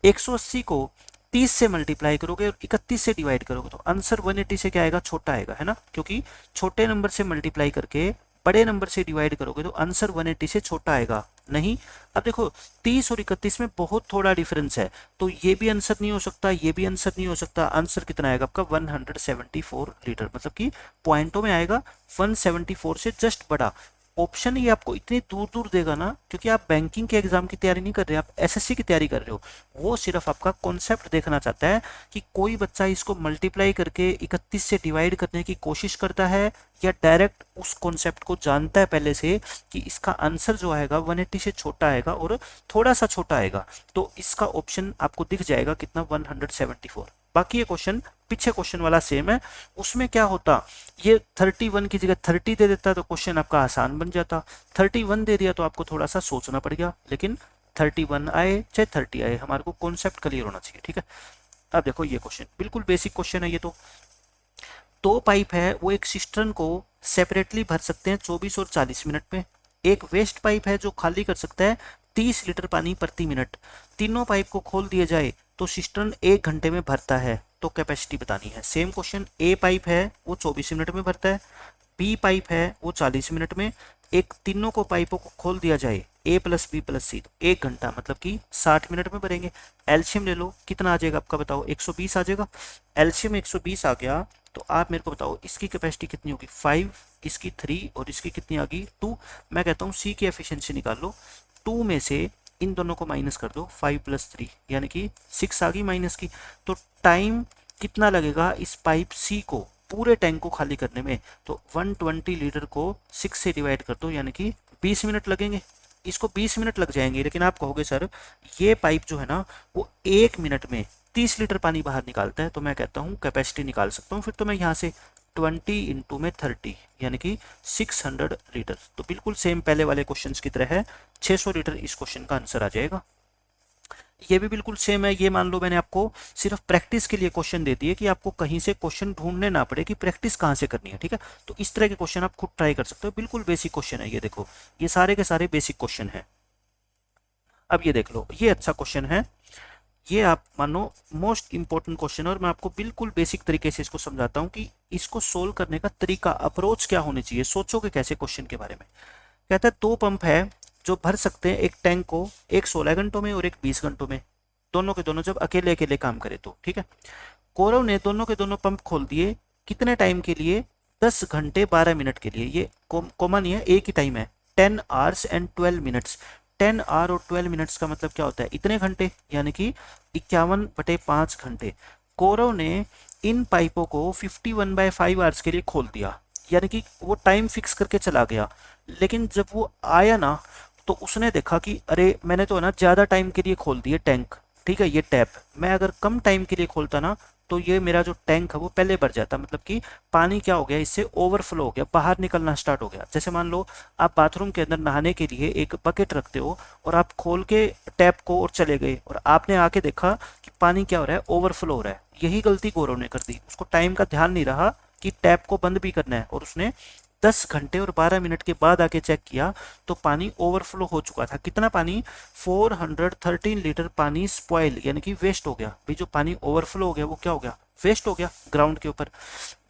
180 को 30 से मल्टीप्लाई करोगे और 31 से डिवाइड करोगे तो आंसर 180 से क्या आएगा, छोटा आएगा, है ना, क्योंकि छोटे नंबर से मल्टीप्लाई करके बड़े नंबर से डिवाइड करोगे तो आंसर 180 से छोटा आएगा नहीं। अब देखो 30 और 31 में बहुत थोड़ा डिफरेंस है, तो ये भी आंसर नहीं हो सकता, ये भी आंसर नहीं हो सकता। आंसर कितना आएगा आपका 174 लीटर, मतलब कि पॉइंटों में आएगा 174 से जस्ट बड़ा। ऑप्शन ये आपको इतनी दूर दूर देगा ना, क्योंकि आप बैंकिंग के एग्जाम की तैयारी नहीं कर रहे, आप एसएससी की तैयारी कर रहे हो। वो सिर्फ आपका कॉन्सेप्ट देखना चाहता है कि कोई बच्चा इसको मल्टीप्लाई करके 31 से डिवाइड करने की कोशिश करता है या डायरेक्ट उस कॉन्सेप्ट को जानता है पहले से कि इसका आंसर जो आएगा 180 से छोटा आएगा और थोड़ा सा छोटा आएगा। तो इसका ऑप्शन आपको दिख जाएगा कितना 174। बाकी ये क्वेश्चन पीछे क्वेश्चन वाला सेम है, उसमें क्या होता ये 31 की जगह 30 दे देता तो क्वेश्चन आपका आसान बन जाता। 31 दे दिया तो आपको थोड़ा सा सोचना पड़ गया, लेकिन 31 आए चाहे 30 आए हमारे को कॉन्सेप्ट क्लियर होना चाहिए, ठीक है। अब देखो ये क्वेश्चन बिल्कुल बेसिक क्वेश्चन है। ये तो दो पाइप है वो एक सिस्टर्न को सेपरेटली भर सकते हैं 24 और 40 मिनट में। एक वेस्ट पाइप है जो खाली कर सकता है 30 लीटर पानी प्रति मिनट। तीनों पाइप को खोल दिया जाए तो सिस्टर्न 1 घंटे में भरता है, तो कैपेसिटी बतानी है। सेम क्वेश्चन, ए पाइप है वो 24 मिनट में भरता है, बी पाइप है वो 40 मिनट में। एक तीनों को पाइपों को खोल दिया जाए ए प्लस बी प्लस सी, तो 1 घंटा मतलब कि 60 मिनट में भरेंगे। एलसीएम ले लो, कितना आ जाएगा आपका बताओ 120 आ जाएगा। एलसीएम 120 आ गया तो आप मेरे को बताओ इसकी कैपेसिटी कितनी होगी 5, इसकी 3 और इसकी कितनी आ गई 2। मैं कहता हूँ सी की एफिशिएंसी निकाल लो, 2 में से इन दोनों को माइनस कर दो, 5 + 3 यानी कि 6 आ गई माइनस की। तो टाइम कितना लगेगा इस पाइप सी को पूरे टैंक को खाली करने में, तो 120 लीटर को 6 से डिवाइड कर दो यानी कि 20 मिनट लगेंगे। इसको 20 मिनट लग जाएंगे, लेकिन आप कहोगे सर ये पाइप जो है ना वो 1 मिनट में 30 लीटर पानी बाहर निकालता है, तो मैं कहता हूँ कैपेसिटी निकाल सकता हूँ। फिर तो मैं यहाँ से 20 इंटू में 30 यानी कि 600 लीटर, तो बिल्कुल सेम पहले वाले क्वेश्चंस की तरह है, 600 लीटर इस क्वेश्चन का आंसर आ जाएगा। ये भी बिल्कुल सेम है। ये मान लो मैंने आपको सिर्फ प्रैक्टिस के लिए क्वेश्चन दे दिए कि आपको कहीं से क्वेश्चन ढूंढने ना पड़े कि प्रैक्टिस कहाँ से करनी है, ठीक है। तो इस तरह के क्वेश्चन आप खुद ट्राई कर सकते हो, बिल्कुल बेसिक क्वेश्चन है। ये देखो ये सारे के सारे बेसिक क्वेश्चन है। अब ये देख लो ये अच्छा क्वेश्चन है, ये आप मानो मोस्ट इंपॉर्टेंट क्वेश्चन है, और मैं आपको बिल्कुल बेसिक तरीके से इसको समझाता हूँ कि इसको सोल्व करने का तरीका अप्रोच क्या होनी चाहिए, सोचोगे कैसे क्वेश्चन के बारे में। कहता है 2 पंप है जो भर सकते हैं एक टैंक को, एक 16 घंटों में और एक 20 घंटों में, दोनों के दोनों जब अकेले अकेले काम करे तो, ठीक है। कौरव ने दोनों के दोनों पंप खोल दिए कितने टाइम के लिए, 10 घंटे 12 मिनट के लिए। ये कॉमा नहीं है, एक ही टाइम है, 10 आवर्स एंड 12 मिनट्स। 10 आवर और 12 मिनट्स का मतलब क्या होता है, इतने घंटे, यानी कि 51/5 घंटे। कौरव ने इन पाइपों को 51/5 आवर्स के लिए खोल दिया, यानी कि वो टाइम फिक्स करके चला गया। लेकिन जब वो आया ना तो उसने देखा कि अरे मैंने तो ना ज़्यादा टाइम के लिए खोल दिए टैंक, ठीक है, ये टैप। मैं अगर कम टाइम के लिए खोलता ना तो ये मेरा जो टैंक है वो पहले भर जाता, मतलब कि पानी क्या हो गया इससे ओवरफ्लो हो गया, बाहर निकलना स्टार्ट हो गया। जैसे मान लो आप बाथरूम के अंदर नहाने के लिए एक बकेट रखते हो और आप खोल के टैप को और चले गए और आपने आके देखा कि पानी क्या हो रहा है, ओवरफ्लो हो रहा है। यही गलती गौरव ने कर दी, उसको टाइम का ध्यान नहीं रहा कि टैप को बंद भी करना है, और उसने 10 घंटे और 12 मिनट के बाद आके चेक किया तो पानी ओवरफ्लो हो चुका था। कितना पानी, 413 लीटर पानी स्पॉइल यानी कि वेस्ट हो गया। भाई जो पानी ओवरफ्लो हो गया वो क्या हो गया, वेस्ट हो गया ग्राउंड के ऊपर।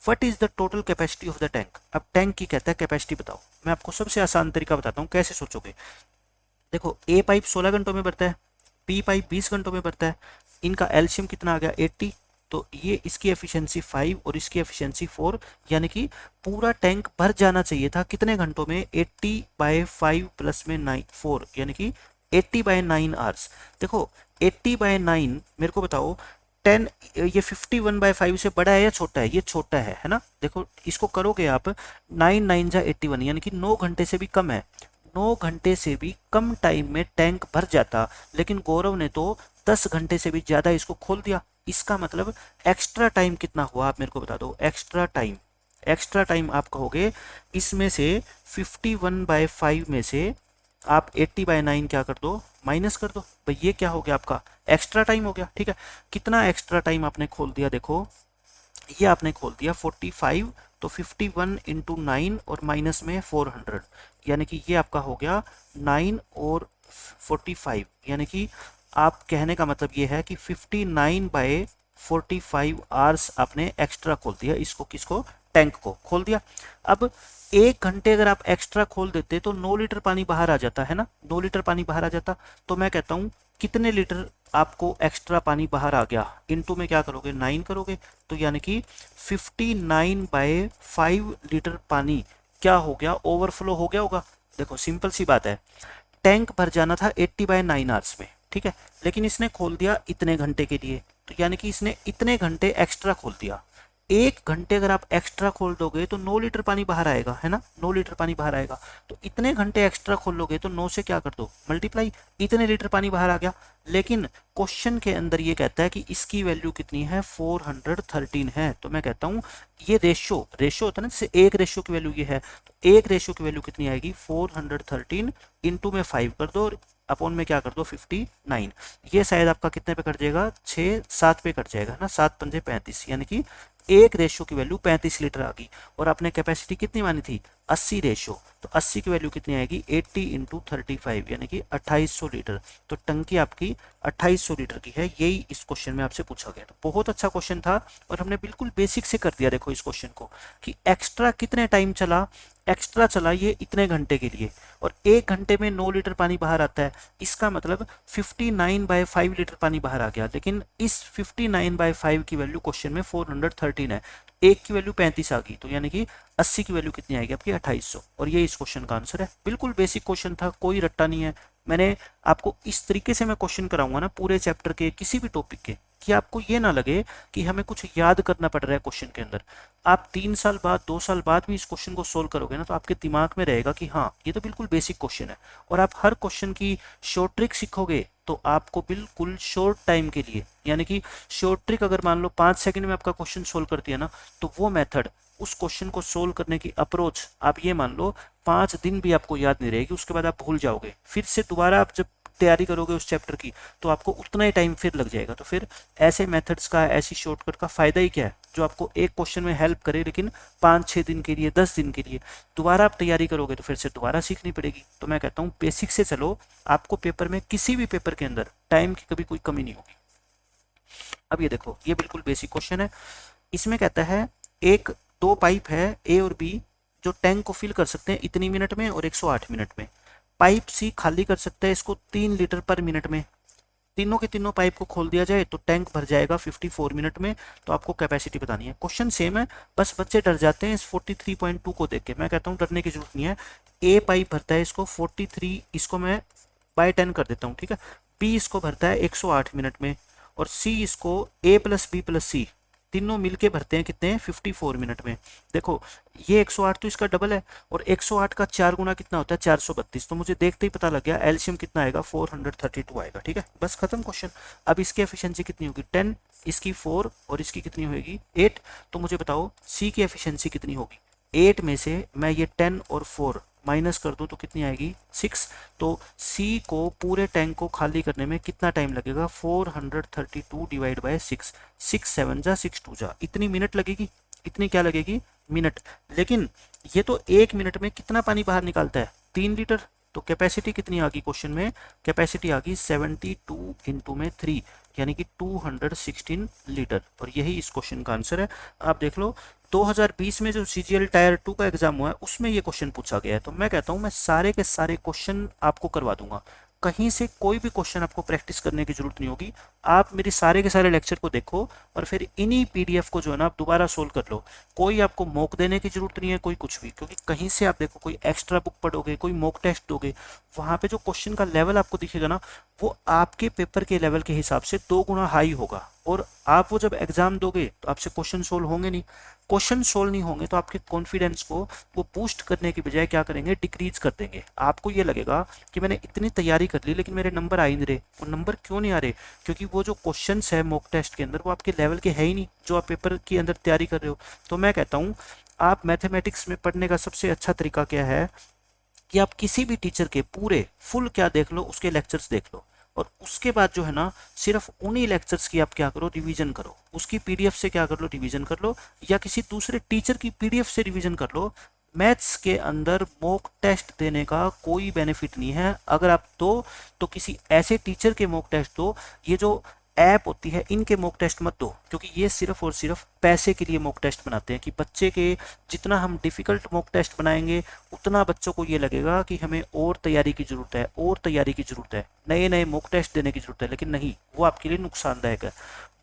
What is the total capacity of the tank. अब टैंक की कहता है कैपेसिटी बताओ। मैं आपको सबसे आसान तरीका बताता हूँ कैसे सोचोगे। देखो ए पाइप 16 घंटों में भरता है, बी पाइप 20 घंटों में भरता है, इनका एलसीएम कितना आ गया 80, तो ये इसकी एफिशिएंसी 5 और इसकी एफिशिएंसी 4, यानी कि पूरा टैंक भर जाना चाहिए था कितने घंटों में, 80/5 प्लस में 9 4 यानी कि 80/9 आवर्स। देखो 80/9 मेरे को बताओ 10, ये 51/5 से बड़ा है या छोटा है? ये छोटा है ना। देखो इसको करोगे आप, 9 9 जा 81 यानी कि 9 घंटे से भी कम है। 9 घंटे से भी कम टाइम में टैंक भर जाता, लेकिन गौरव ने तो 10 घंटे से भी ज्यादा इसको खोल दिया। इसका मतलब एक्स्ट्रा टाइम कितना हुआ आप मेरे को बता दो। एक्स्ट्रा टाइम आप कहोगे इसमें से 51/5 में से आप 80/9 क्या कर दो, माइनस कर दो। भाई ये क्या हो गया आपका एक्स्ट्रा टाइम हो गया। ठीक है, कितना एक्स्ट्रा टाइम आपने खोल दिया? देखो ये आपने खोल दिया 45, तो 51 इंटू 9 और माइनस में 400, यानी कि ये आपका हो गया 9 और 45, यानी कि आप कहने का मतलब ये है कि 59/45 आवर्स आपने एक्स्ट्रा खोल दिया। इसको किसको? टैंक को खोल दिया। अब 1 घंटे अगर आप एक्स्ट्रा खोल देते तो 9 लीटर पानी बाहर आ जाता है ना, 9 लीटर पानी बाहर आ जाता। तो मैं कहता हूं कितने लीटर आपको एक्स्ट्रा पानी बाहर आ गया, इनटू में क्या करोगे 9 करोगे, तो यानी कि 59/5 लीटर पानी क्या हो गया, ओवरफ्लो हो गया होगा। देखो सिंपल सी बात है, टैंक भर जाना था 80/9 आवर्स में, ठीक है, लेकिन इसने खोल दिया इतने घंटे के लिए, तो यानी कि इसने इतने घंटे एक्स्ट्रा खोल दिया। 1 घंटे अगर आप एक्स्ट्रा खोल दोगे तो 9 लीटर पानी बाहर आएगा, है ना, 9 लीटर पानी बाहर आएगा। तो इतने घंटे एक्स्ट्रा खोल लोगे तो 9 से क्या कर दो, मल्टीप्लाई, इतने लीटर पानी बाहर आ गया। लेकिन क्वेश्चन के अंदर ये कहता है कि इसकी वैल्यू कितनी है, 413 है। तो मैं कहता हूँ ये रेशो होता है ना, जैसे एक रेशो की वैल्यू ये है, तो एक रेशो की वैल्यू कितनी आएगी, 413 इंटू में 5 कर दो और अपॉन में क्या कर दो 59। ये शायद आपका कितने पे कट जाएगा, 6-7 पे कट जाएगा ना, 7 पंजे 35, यानी कि एक रेशो की वैल्यू 35 लीटर आ गई। और आपने कैपेसिटी कितनी मानी थी, 80 रेशो, तो 80 की वैल्यू कितनी आएगी, 80 इंटू 35, यानी कि 2800 लीटर। तो टंकी आपकी 2800 लीटर की है। यही इस क्वेश्चन में आपसे पूछा गया। तो बहुत अच्छा क्वेश्चन था और हमने बिल्कुल बेसिक से कर दिया। देखो इस क्वेश्चन को कि एक्स्ट्रा कितने टाइम चला, एक्स्ट्रा चला ये इतने घंटे के लिए, और 1 घंटे में 9 लीटर पानी बाहर आता है। इसका मतलब 59/5 लीटर पानी बाहर आ गया, लेकिन इस 59/5 की वैल्यू क्वेश्चन में 413 है, एक की वैल्यू 35 आ गई, तो यानी कि 80 की वैल्यू कितनी आएगी आपकी, 2800। और ये इस क्वेश्चन का आंसर है। बिल्कुल बेसिक क्वेश्चन था, कोई रट्टा नहीं है। मैंने आपको इस तरीके से मैं क्वेश्चन कराऊंगा ना पूरे चैप्टर के किसी भी टॉपिक के, कि आपको ये ना लगे कि हमें कुछ याद करना पड़ रहा है क्वेश्चन के अंदर। आप 3 साल बाद 2 साल बाद भी इस क्वेश्चन को सोल्व करोगे ना, तो आपके दिमाग में रहेगा कि हाँ ये तो बिल्कुल बेसिक क्वेश्चन है। और आप हर क्वेश्चन की शॉर्ट ट्रिक सीखोगे तो आपको बिल्कुल शॉर्ट टाइम के लिए, यानी कि शॉर्ट ट्रिक अगर मान लो 5 सेकंड में आपका क्वेश्चन सोल्व करती है ना, तो वो मेथड, उस क्वेश्चन को सोल्व करने की अप्रोच, आप ये मान लो 5 दिन भी आपको याद नहीं रहेगी, उसके बाद आप भूल जाओगे। फिर से दोबारा आप जब तैयारी करोगे उस चैप्टर की, तो आपको उतना ही टाइम फिर लग जाएगा। तो फिर ऐसे मेथड्स का, ऐसी शॉर्टकट का फायदा ही क्या है, जो आपको एक क्वेश्चन में हेल्प करे, लेकिन 5-6 दिन के लिए, 10 दिन के लिए दोबारा आप तैयारी करोगे तो फिर से दोबारा सीखनी पड़ेगी। तो मैं कहता हूँ बेसिक से चलो, आपको पेपर में, किसी भी पेपर के अंदर टाइम की कभी कोई कमी नहीं होगी। अब ये देखो, ये बिल्कुल बेसिक क्वेश्चन है। इसमें कहता है एक दो पाइप है ए और बी, जो टैंक को फिल कर सकते हैं इतनी मिनट में और 108 मिनट में। पाइप सी खाली कर सकता है इसको 3 लीटर पर मिनट में। तीनों के तीनों पाइप को खोल दिया जाए तो टैंक भर जाएगा 54 मिनट में। तो आपको कैपेसिटी बतानी है। क्वेश्चन सेम है, बस बच्चे डर जाते हैं इस 43.2 को देख के। मैं कहता हूँ डरने की जरूरत नहीं है। ए पाइप भरता है इसको 43, इसको मैं बाय 10 कर देता हूँ, ठीक है। बी इसको भरता है 108 मिनट में, और सी इसको ए प्लस बी प्लस सी तीनों मिलके भरते हैं कितने, 54 मिनट में। देखो ये 108 तो इसका डबल है, और 108 का 4 गुना कितना होता है, 432। तो मुझे देखते ही पता लग गया एलसीएम कितना आएगा, 432 आएगा, ठीक है। बस खत्म क्वेश्चन। अब इसकी एफिशिएंसी कितनी होगी, 10, इसकी 4 और इसकी कितनी होगी, 8। तो मुझे बताओ सी की एफिशिएंसी कितनी होगी। 8 में से मैं ये 10 और 4 माइनस कर दूं तो कितनी आएगी, 6। तो सी को पूरे टैंक को खाली करने में कितना टाइम लगेगा, 432 डिवाइड बाय 6, 6 7 जा 6 2 जा, इतनी मिनट लगेगी। इतनी क्या लगेगी, मिनट। लेकिन ये तो 1 मिनट में कितना पानी बाहर निकालता है, 3 लीटर। तो कैपेसिटी कितनी आ गई क्वेश्चन में, कैपेसिटी आ गई 72 इंटू में 3, यानी कि 216 लीटर। और यही इस क्वेश्चन का आंसर है। आप देख लो 2020 में जो सीजीएल टायर 2 का एग्जाम हुआ है उसमें ये क्वेश्चन पूछा गया है। तो मैं कहता हूँ मैं सारे के सारे क्वेश्चन आपको करवा दूंगा। कहीं से कोई भी क्वेश्चन आपको प्रैक्टिस करने की जरूरत नहीं होगी। आप मेरे सारे के सारे लेक्चर को देखो और फिर इन्हीं पीडीएफ को जो है ना आप दोबारा सोल्व कर लो। कोई आपको मॉक देने की जरूरत नहीं है, कोई कुछ भी, क्योंकि कहीं से आप देखो कोई एक्स्ट्रा बुक पढ़ोगे, कोई मॉक टेस्ट दोगे, वहाँ पे जो क्वेश्चन का लेवल आपको दिखेगा ना वो आपके पेपर के लेवल के हिसाब से 2 गुना हाई होगा। और आप वो जब एग्जाम दोगे तो आपसे क्वेश्चन सोल्व होंगे नहीं, क्वेश्चन सोल्व नहीं होंगे तो आपके कॉन्फिडेंस को वो बूस्ट करने की बजाय क्या करेंगे, डिक्रीज कर देंगे। आपको ये लगेगा कि मैंने इतनी तैयारी कर ली लेकिन मेरे नंबर आ ही नहीं रहे। वो नंबर क्यों नहीं आ रहे? क्योंकि वो जो क्वेश्चंस है मॉक टेस्ट के अंदर वो आपके लेवल के है ही नहीं जो आप पेपर के अंदर तैयारी कर रहे हो। तो मैं कहता हूँ आप मैथमेटिक्स में पढ़ने का सबसे अच्छा तरीका क्या है कि आप किसी भी टीचर के पूरे फुल क्या देख लो, उसके लेक्चर्स देख लो और उसके बाद जो है ना सिर्फ उन्हीं लेक्चर्स की आप क्या करो, रिवीजन करो। उसकी पीडीएफ से क्या कर लो, रिवीजन कर लो, या किसी दूसरे टीचर की पीडीएफ से रिवीजन कर लो। मैथ्स के अंदर मॉक टेस्ट देने का कोई बेनिफिट नहीं है। अगर आप दो तो किसी ऐसे टीचर के मॉक टेस्ट दो। ये जो ऐप होती है इनके मॉक टेस्ट मत दो, क्योंकि ये सिर्फ और सिर्फ पैसे के लिए मॉक टेस्ट बनाते हैं कि बच्चे के जितना हम डिफिकल्ट मॉक टेस्ट बनाएंगे उतना बच्चों को ये लगेगा कि हमें और तैयारी की जरूरत है, और तैयारी की जरूरत है, नए नए मॉक टेस्ट देने की जरूरत है। लेकिन नहीं, वो आपके लिए नुकसानदायक है।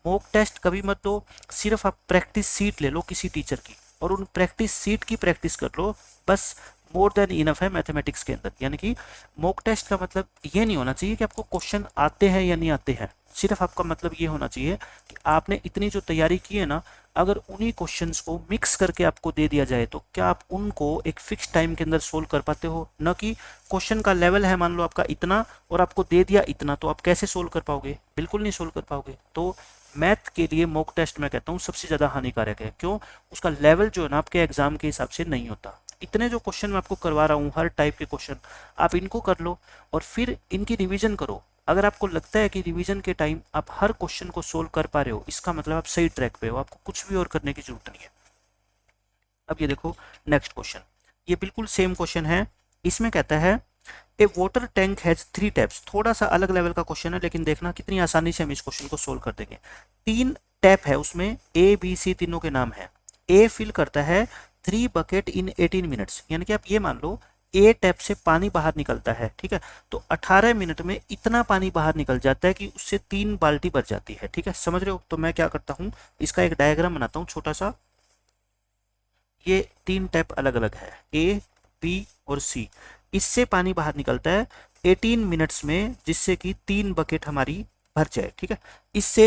मॉक टेस्ट कभी मत दो, सिर्फ आप प्रैक्टिस सीट ले लो किसी टीचर की और उन प्रैक्टिस सीट की प्रैक्टिस कर लो, बस मोर देन इनफ है मैथमेटिक्स के अंदर। यानी कि मॉक टेस्ट का मतलब ये नहीं होना चाहिए कि आपको क्वेश्चन आते हैं या नहीं आते हैं, सिर्फ आपका मतलब ये होना चाहिए कि आपने इतनी जो तैयारी की है ना, अगर उन्हीं क्वेश्चंस को मिक्स करके आपको दे दिया जाए तो क्या आप उनको एक फिक्स टाइम के अंदर सोल्व कर पाते हो। न कि क्वेश्चन का लेवल है मान लो आपका इतना और आपको दे दिया इतना, तो आप कैसे सोल्व कर पाओगे? बिल्कुल नहीं सोल्व कर पाओगे। तो मैथ के लिए मॉक टेस्ट मैं कहता हूँ सबसे ज़्यादा हानिकारक है। क्यों? उसका लेवल जो है ना आपके एग्जाम के हिसाब से नहीं होता। इतने जो क्वेश्चन मैं आपको करवा रहा हूँ, हर टाइप के क्वेश्चन, आप इनको कर लो और फिर इनकी रिवीजन करो। अगर आपको लगता है कि रिवीजन के टाइम आप हर क्वेश्चन को सोल्व कर पा रहे हो, इसका मतलब आप सही ट्रैक पे हो, आपको कुछ भी और करने की जरूरत नहीं है। अब ये देखो नेक्स्ट क्वेश्चन, ये बिल्कुल सेम क्वेश्चन है। इसमें कहता है ए वाटर टैंक हैज 3 टैप्स। थोड़ा सा अलग लेवल का क्वेश्चन है लेकिन देखना कितनी आसानी से हम इस क्वेश्चन को सोल्व कर देंगे। 3 टैप है, उसमें ए बी सी तीनों के नाम है। ए फिल करता है 3 बकेट इन 18 मिनट्स, यानी कि आप ये मान लो ए टैप से पानी बाहर निकलता है, ठीक है। तो 18 मिनट में इतना पानी बाहर निकल जाता है कि उससे 3 बाल्टी भर जाती है, ठीक है, समझ रहे हो। तो मैं क्या करता हूँ, इसका एक डायग्राम बनाता हूँ छोटा सा। ये 3 टैप अलग अलग है, ए बी और सी। इससे पानी बाहर निकलता है 18 मिनट्स में, जिससे कि 3 बकेट हमारी भर जाए, ठीक है। इससे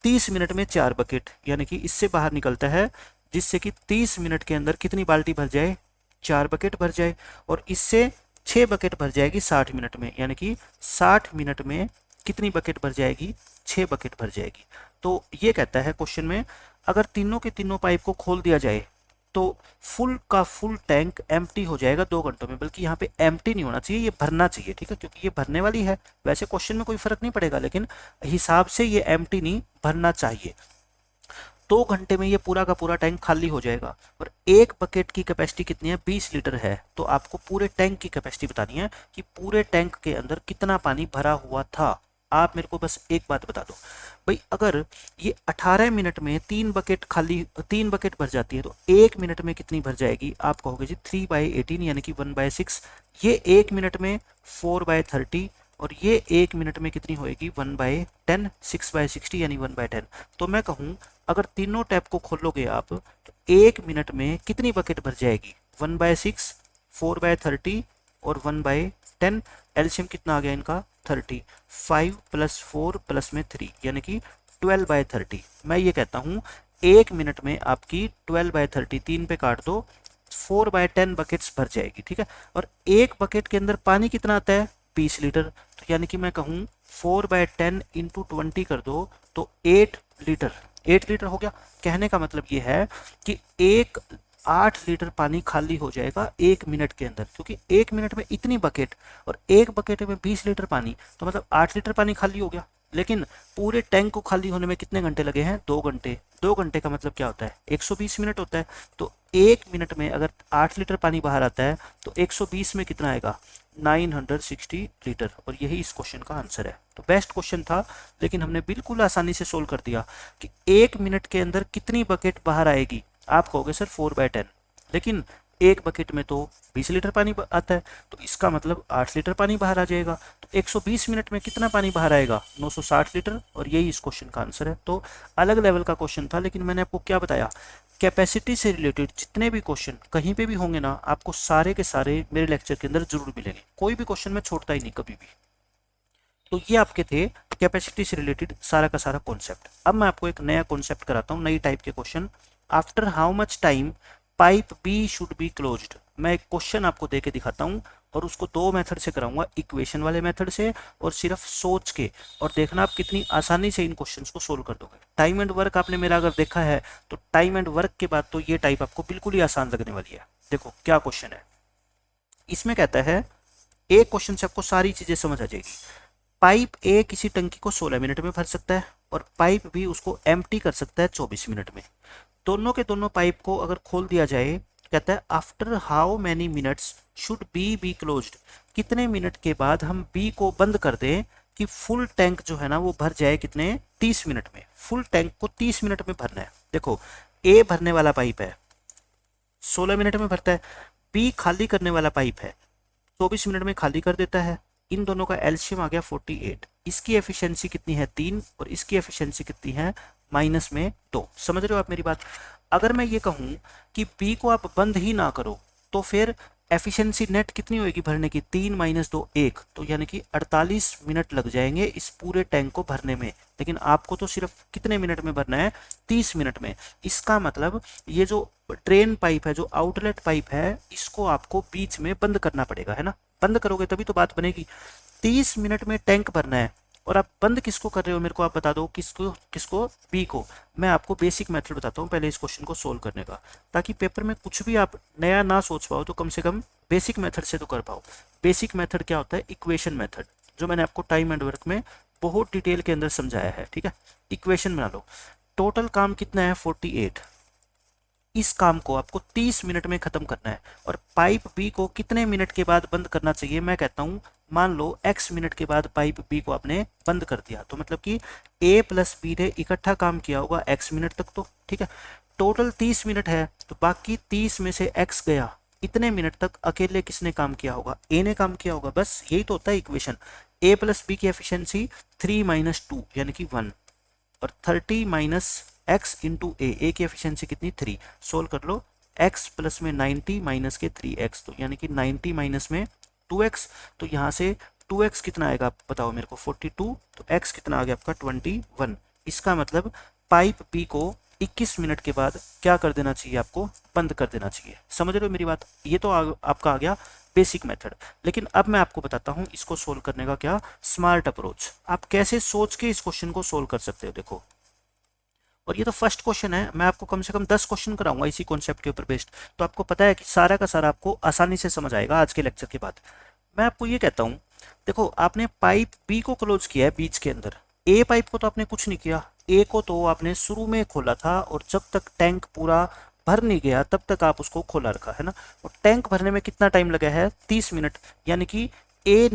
30 मिनट में 4 बकेट, यानी कि इससे बाहर निकलता है जिससे कि 30 मिनट के अंदर कितनी बाल्टी भर जाए, 4 बकेट भर जाए। और इससे 6 बकेट भर जाएगी 60 मिनट में, यानी कि 60 मिनट में कितनी बकेट भर जाएगी, 6 बकेट भर जाएगी। तो ये कहता है क्वेश्चन में, अगर तीनों के तीनों पाइप को खोल दिया जाए तो फुल का फुल टैंक एम्प्टी हो जाएगा 2 घंटों में। बल्कि यहाँ पे एम्प्टी नहीं होना चाहिए, ये भरना चाहिए, ठीक है, क्योंकि ये भरने वाली है। वैसे क्वेश्चन में कोई फर्क नहीं पड़ेगा लेकिन हिसाब से ये एम्प्टी नहीं भरना चाहिए। 2 घंटे में ये पूरा का पूरा टैंक खाली हो जाएगा। और एक बकेट की कैपेसिटी कितनी है, 20 लीटर है। तो आपको पूरे टैंक की कैपेसिटी बतानी है कि पूरे टैंक के अंदर कितना पानी भरा हुआ था। आप मेरे को बस एक बात बता दो भाई, अगर ये 18 मिनट में 3 बकेट भर जाती है तो 1 मिनट में कितनी भर जाएगी? आप कहोगे जी 3/18 यानी कि 1/6। ये 1 मिनट में 4/30 और ये 1 मिनट में कितनी होएगी, 1/10, 6/60 यानी 1/10। तो मैं कहूँ अगर तीनों टैप को खोलोगे आप तो 1 मिनट में कितनी बकेट भर जाएगी, 1/6, 4/30 और 1/10। एलसीएम कितना आ गया इनका, 30। 5 + 4 + में 3 यानी कि 12/30। मैं ये कहता हूँ 1 मिनट में आपकी 12/30, 3 पे काट दो, 4/10 बकेट्स भर जाएगी, ठीक है। और एक बकेट के अंदर पानी कितना आता है, 20 लीटर। तो यानी कि मैं कहूँ 4/10 × 20 कर दो तो 8 लीटर। 8 लीटर हो गया। कहने का मतलब ये है कि 8 लीटर पानी खाली हो जाएगा 1 मिनट के अंदर, क्योंकि 1 मिनट में इतनी बकेट और एक बकेट में 20 लीटर पानी, तो मतलब 8 लीटर पानी खाली हो गया। लेकिन पूरे टैंक को खाली होने में कितने घंटे लगे हैं, 2 घंटे। 2 घंटे का मतलब क्या होता है, 120 मिनट होता है। तो 1 मिनट में अगर 8 लीटर पानी बाहर आता है तो 120 में कितना आएगा, 960 लीटर। और यही इस क्वेश्चन का आंसर है। तो बेस्ट क्वेश्चन था लेकिन हमने बिल्कुल आसानी से सोल्व कर दिया कि 1 मिनट के अंदर कितनी बकेट बाहर आएगी। आप कहोगे सर 4/10, लेकिन एक बकेट में तो 20 लीटर पानी आता है, तो इसका मतलब 8 लीटर पानी बाहर आ जाएगा। तो 120 मिनट में कितना पानी बाहर आएगा? 960 लीटर। और यही इस क्वेश्चन का आंसर है। तो अलग लेवल का क्वेश्चन था, लेकिन मैंने आपको क्या बताया, कैपेसिटी से रिलेटेड जितने भी क्वेश्चन कहीं पे भी होंगे ना, आपको सारे के सारे मेरे लेक्चर के अंदर जरूर मिलेंगे। कोई भी क्वेश्चन मैं छोड़ता ही नहीं कभी भी। तो ये आपके थे कैपेसिटी से रिलेटेड सारा का सारा कॉन्सेप्ट। अब मैं आपको एक नया कॉन्सेप्ट कराता हूँ, नई टाइप के question. After how much time pipe B should be closed. मैं एक क्वेश्चन आपको दे के दिखाता हूँ और उसको दो मेथड से कराऊंगा, इक्वेशन वाले मेथड से और सिर्फ सोच के। और देखना आप कितनी आसानी से इन क्वेश्चंस को सोल्व कर दोगे। टाइम एंड वर्क आपने मेरा अगर देखा है तो टाइम एंड वर्क के बाद तो ये टाइप आपको बिल्कुल ही आसान लगने वाली है। देखो क्या क्वेश्चन है इसमें। कहता है एक क्वेश्चन से आपको सारी चीजें समझ आ जाएगी। पाइप ए किसी टंकी को 16 मिनट में भर सकता है और पाइप बी उसको एम्प्टी कर सकता है 24 मिनट में। दोनों के दोनों पाइप को अगर खोल दिया जाए, कहता है after how many minutes should be be closed. कितने मिनट के बाद हम बी को बंद कर दें कि फुल टैंक जो है ना वो भर जाए। कितने? 30 मिनट में। फुल टैंक को 30 मिनट में भरना है। देखो ए भरने वाला पाइप है, 16 मिनट में भरता है। बी खाली करने वाला पाइप है, 24 मिनट में खाली कर देता है। इन दोनों का एलसीएम आ गया 48। इसकी एफिशिएंसी कितनी है? 3। और इसकी एफिशिएंसी कितनी है? माइनस में 2। समझ रहे हो आप मेरी बात? अगर मैं ये कहूं कि बी को आप बंद ही ना करो तो फिर एफिशिएंसी नेट कितनी होगी भरने की? 3 माइनस 2 1। तो यानी कि 48 मिनट लग जाएंगे इस पूरे टैंक को भरने में। लेकिन आपको तो सिर्फ कितने मिनट में भरना है? 30 मिनट में। इसका मतलब ये जो ड्रेन पाइप है, जो आउटलेट पाइप है, इसको आपको बीच में बंद करना पड़ेगा, है ना? बंद करोगे तभी तो बात बनेगी। 30 मिनट में टैंक भरना है और आप बंद किसको कर रहे हो? मेरे को आप बता दो। किसको? किसको? बी को। मैं आपको बेसिक मेथड बताता हूँ पहले इस क्वेश्चन को सोल्व करने का, ताकि पेपर में कुछ भी आप नया ना सोच पाओ तो कम से कम बेसिक मेथड से तो कर पाओ। बेसिक मेथड क्या होता है? इक्वेशन मेथड, जो मैंने आपको टाइम एंड वर्क में बहुत डिटेल के अंदर समझाया है। ठीक है, इक्वेशन बना लो। टोटल काम कितना है? 48। इस काम को आपको 30 मिनट में खत्म करना है। और पाइप बी को कितने मिनट के बाद बंद करना चाहिए? मैं कहता हूं मान लो x मिनट के बाद पाइप बी को आपने बंद कर दिया, तो मतलब कि a प्लस बी ने इकट्ठा काम किया होगा x मिनट तक। तो ठीक है, टोटल 30 मिनट है, तो बाकी 30 में से x गया। इतने मिनट तक अकेले किसने काम किया होगा? a ने काम किया होगा। बस यही तो होता है इक्वेशन। a प्लस बी की एफिशिएंसी 3 माइनस 2 यानी कि 1, और 30 माइनस x इंटू ए की एफिशिएंसी कितनी? 3। सोल्व कर लो। x प्लस में 90 माइनस के 3x, तो यानी कि 90 माइनस में 2x। तो यहाँ से 2x कितना आएगा आप बताओ मेरे को? 42। तो x कितना आ गया आपका? 21। इसका मतलब पाइप बी को 21 मिनट के बाद क्या कर देना चाहिए? आपको बंद कर देना चाहिए। समझ रहे हो मेरी बात? ये तो आपका आ गया बेसिक मेथड। लेकिन अब मैं आपको बताता हूँ इसको सोल्व करने का क्या स्मार्ट अप्रोच। आप कैसे सोच के इस क्वेश्चन को सोल्व कर सकते हो। देखो, और ये तो फर्स्ट क्वेश्चन है, मैं आपको कम से कम 10 क्वेश्चन कराऊंगा इसी कॉन्सेप्ट के ऊपर बेस्ड। तो आपको पता है कि सारा का सारा आपको आसानी से समझ आएगा आज के लेक्चर के बाद। मैं आपको ये कहता हूँ, देखो आपने पाइप बी को क्लोज किया है बीच के अंदर। ए पाइप को तो आपने कुछ नहीं किया। ए को तो आपने शुरू में खोला था और जब तक टैंक पूरा भर नहीं गया तब तक आप उसको खोला रखा, है ना? और टैंक भरने में कितना टाइम लगा है? 30 मिनट। यानी कि ए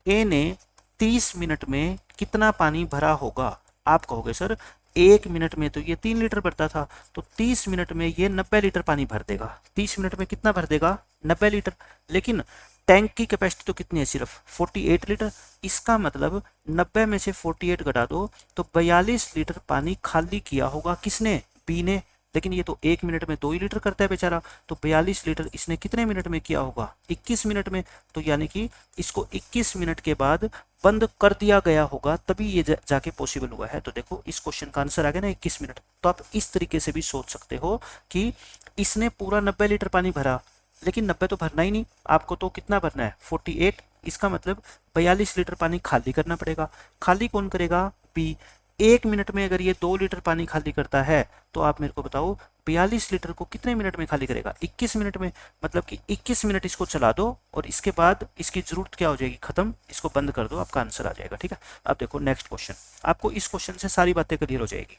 ने 30 मिनट में कितना पानी भरा होगा? आप कहोगे सर 1 मिनट में तो ये 3 लीटर भरता था, तो 30 मिनट में ये 90 लीटर पानी भर देगा। 30 मिनट में कितना भर देगा? 90 लीटर। लेकिन टैंक की कैपेसिटी तो कितनी है? सिर्फ 48 लीटर। इसका मतलब 90 में से 48 घटा दो तो 42 लीटर पानी खाली किया होगा। किसने? बी ने। लेकिन ये तो 1 मिनट में 2 ही लीटर करता है बेचारा, तो 42 लीटर इसने कितने मिनट में किया होगा? 21 मिनट में। तो यानी कि इसको 21 मिनट के बाद बंद कर दिया गया होगा, तभी ये जाके पॉसिबल हुआ है। तो देखो इस क्वेश्चन का आंसर आ गया ना 21 मिनट। तो आप इस तरीके से भी सोच सकते हो कि इसने पूरा 90 लीटर पानी भरा, लेकिन 90 तो भरना ही नहीं, आपको तो कितना भरना है? 48। इसका मतलब 42 लीटर पानी खाली करना पड़ेगा। खाली कौन करेगा? बी। 1 मिनट में अगर ये 2 लीटर पानी खाली करता है तो आप मेरे को बताओ 42 लीटर को कितने मिनट में खाली करेगा? 21 मिनट में। मतलब कि 21 मिनट इसको चला दो और इसके बाद इसकी जरूरत क्या हो जाएगी? खत्म। इसको बंद कर दो, आपका आंसर आ जाएगा। ठीक है, अब देखो नेक्स्ट क्वेश्चन। आपको इस क्वेश्चन से सारी बातें क्लियर हो जाएगी।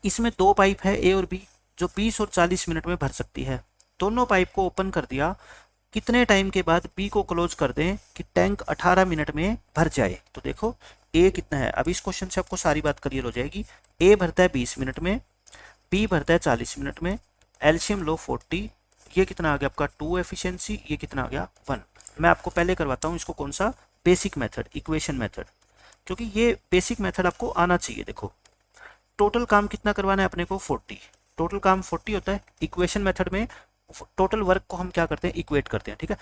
इसमें 2 पाइप है ए और बी, जो 20 और 40 मिनट में भर सकती है। दोनों पाइप को ओपन कर दिया। कितने टाइम के बाद बी को क्लोज कर दें कि टैंक 18 मिनट में भर जाए? तो देखो ए कितना है। अब इस क्वेश्चन से आपको सारी बात क्लियर हो जाएगी। ए भरता है 20 मिनट में, बी भरता है 40 मिनट में। एलसीएम लो 40, ये कितना आ गया आपका 2 एफिशिएंसी, ये कितना आ गया 1। मैं आपको पहले करवाता हूँ इसको कौन सा, बेसिक मेथड, इक्वेशन मेथड, क्योंकि ये बेसिक मेथड आपको आना चाहिए। देखो टोटल काम कितना करवाना है अपने को 40, टोटल काम 40 होता है। इक्वेशन मेथड में टोटल वर्क को हम क्या करते हैं, इक्वेट करते हैं, ठीक है।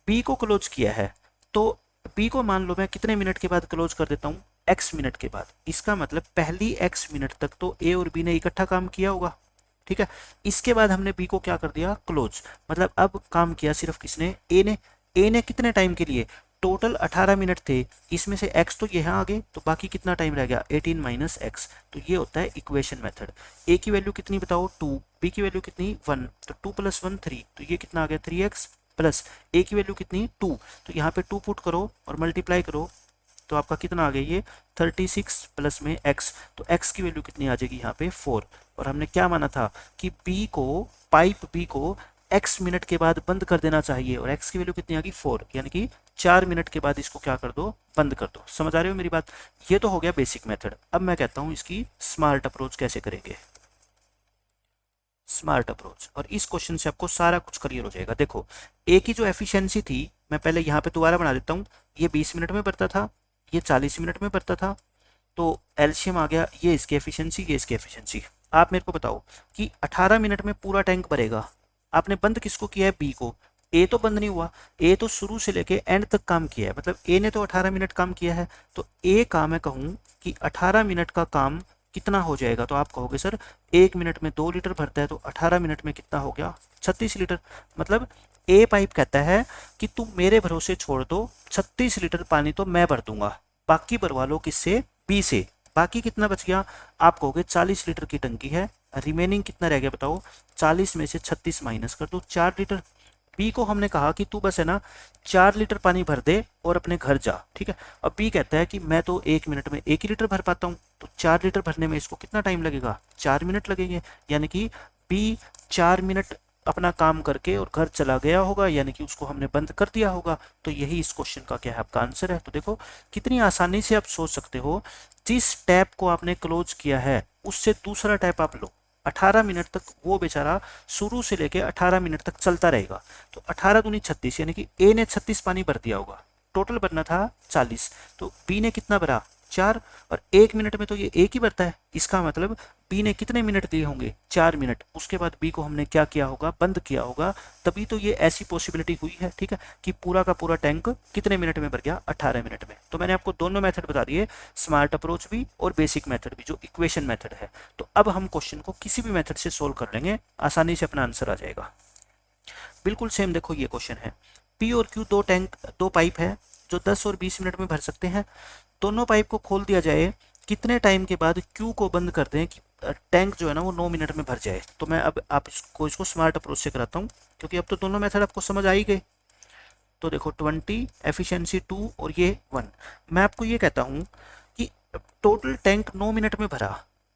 बी को क्लोज किया है तो बी को मान लो मैं कितने मिनट के बाद क्लोज कर देता हूँ, x मिनट के बाद। इसका मतलब पहली x मिनट तक तो ए और बी ने इकट्ठा काम किया होगा, ठीक है। इसके बाद हमने बी को क्या कर दिया, क्लोज, मतलब अब काम किया सिर्फ किसने, ए ने। ए ने कितने टाइम के लिए, टोटल 18 मिनट थे, इसमें से x तो यहाँ आ गए, तो बाकी कितना टाइम रह गया 18 माइनस एक्स। तो ये होता है इक्वेशन मेथड। ए की वैल्यू कितनी बताओ 2, बी की वैल्यू कितनी 1, तो 2 + 1 3, तो ये कितना आ गया 3x, प्लस ए की वैल्यू कितनी 2, तो यहाँ पे 2 पुट करो और मल्टीप्लाई करो, तो आपका कितना आ गया ये 36 प्लस में x, तो x की वैल्यू कितनी आ जाएगी यहाँ पे 4। और हमने क्या माना था कि b को, पाइप b को x मिनट के बाद बंद कर देना चाहिए, और x की वैल्यू कितनी आ गई 4, यानी कि 4 मिनट के बाद इसको क्या कर दो, बंद कर दो। समझ आ रहे हो मेरी बात। ये तो हो गया बेसिक मेथड। अब मैं कहता हूँ इसकी स्मार्ट अप्रोच कैसे करेंगे, स्मार्ट अप्रोच, और इस क्वेश्चन से आपको सारा कुछ क्लियर हो जाएगा। देखो ए की जो एफिशिएंसी थी, मैं पहले यहाँ पे दोबारा बना देता हूँ, ये 20 मिनट में भरता था, ये 40 मिनट में भरता था, तो एलसीएम आ गया, ये इसकी एफिशिएंसी, ये इसकी एफिशिएंसी। आप मेरे को बताओ कि 18 मिनट में पूरा टैंक भरेगा, आपने बंद किसको किया है, बी को। ए तो बंद नहीं हुआ, ए तो शुरू से लेके एंड तक काम किया है, मतलब ए ने तो 18 मिनट काम किया है, तो ए का मैं कहूँ कि 18 मिनट का काम कितना हो जाएगा, तो आप कहोगे सर 1 मिनट में 2 लीटर भरता है, तो 18 मिनट में कितना हो गया 36 लीटर। मतलब ए पाइप कहता है कि तुम मेरे भरोसे छोड़ दो, 36 लीटर पानी तो मैं भर दूंगा, बाकी भरवा लो किससे, बी से। बाकी कितना बच गया, आप कहोगे 40 लीटर की टंकी है, रिमेनिंग कितना रह गया बताओ, 40 में से 36 माइनस कर दो, 4 लीटर। बी को हमने कहा कि तू बस है ना 4 लीटर पानी भर दे और अपने घर जा, ठीक है। अब बी कहता है कि मैं तो 1 मिनट में 1 ही लीटर भर पाता हूँ, तो 4 लीटर भरने में इसको कितना टाइम लगेगा, 4 मिनट लगेंगे, यानी कि बी 4 मिनट अपना काम करके और घर चला गया होगा, यानी कि उसको हमने बंद कर दिया होगा। तो यही इस क्वेश्चन का क्या है, आपका आंसर है। तो देखो कितनी आसानी से आप सोच सकते हो, जिस टैप को आपने क्लोज किया है उससे दूसरा टैप आप लो, 18 मिनट तक वो बेचारा शुरू से लेके 18 मिनट तक चलता रहेगा। तो 18 दूनी 36, यानी कि ए ने 36 पानी भर दिया होगा, टोटल भरना था 40, तो बी ने कितना भरा 4, और 1 मिनट में तो ये एक ही भरता है, इसका मतलब बी ने कितने मिनट दिए होंगे 4 मिनट। उसके बाद बी को हमने क्या किया होगा, बंद किया होगा, तभी तो ये ऐसी पॉसिबिलिटी हुई है, ठीक है, कि पूरा का पूरा टैंक कितने मिनट में भर गया, 18 मिनट में। तो मैंने आपको दोनों मेथड बता दिए, स्मार्ट अप्रोच भी और बेसिक मेथड भी, जो इक्वेशन मेथड है। तो अब हम क्वेश्चन को किसी भी मेथड से सोल्व कर लेंगे, आसानी से अपना आंसर आ जाएगा। बिल्कुल सेम देखो ये क्वेश्चन है, पी और क्यू दो पाइप है जो 10 और 20 मिनट में भर सकते हैं। दोनों पाइप को खोल दिया जाए, कितने टाइम के बाद क्यू को बंद कर दें कि टैंक जो है ना वो 9 मिनट में भर जाए। तो मैं अब आप इसको स्मार्ट अप्रोच से कराता हूँ, क्योंकि अब तो दोनों मेथड आपको समझ आ ही गए। तो देखो 20, एफिशिएंसी 2 और ये 1। मैं आपको ये कहता हूँ कि टोटल टैंक 9 मिनट में भरा,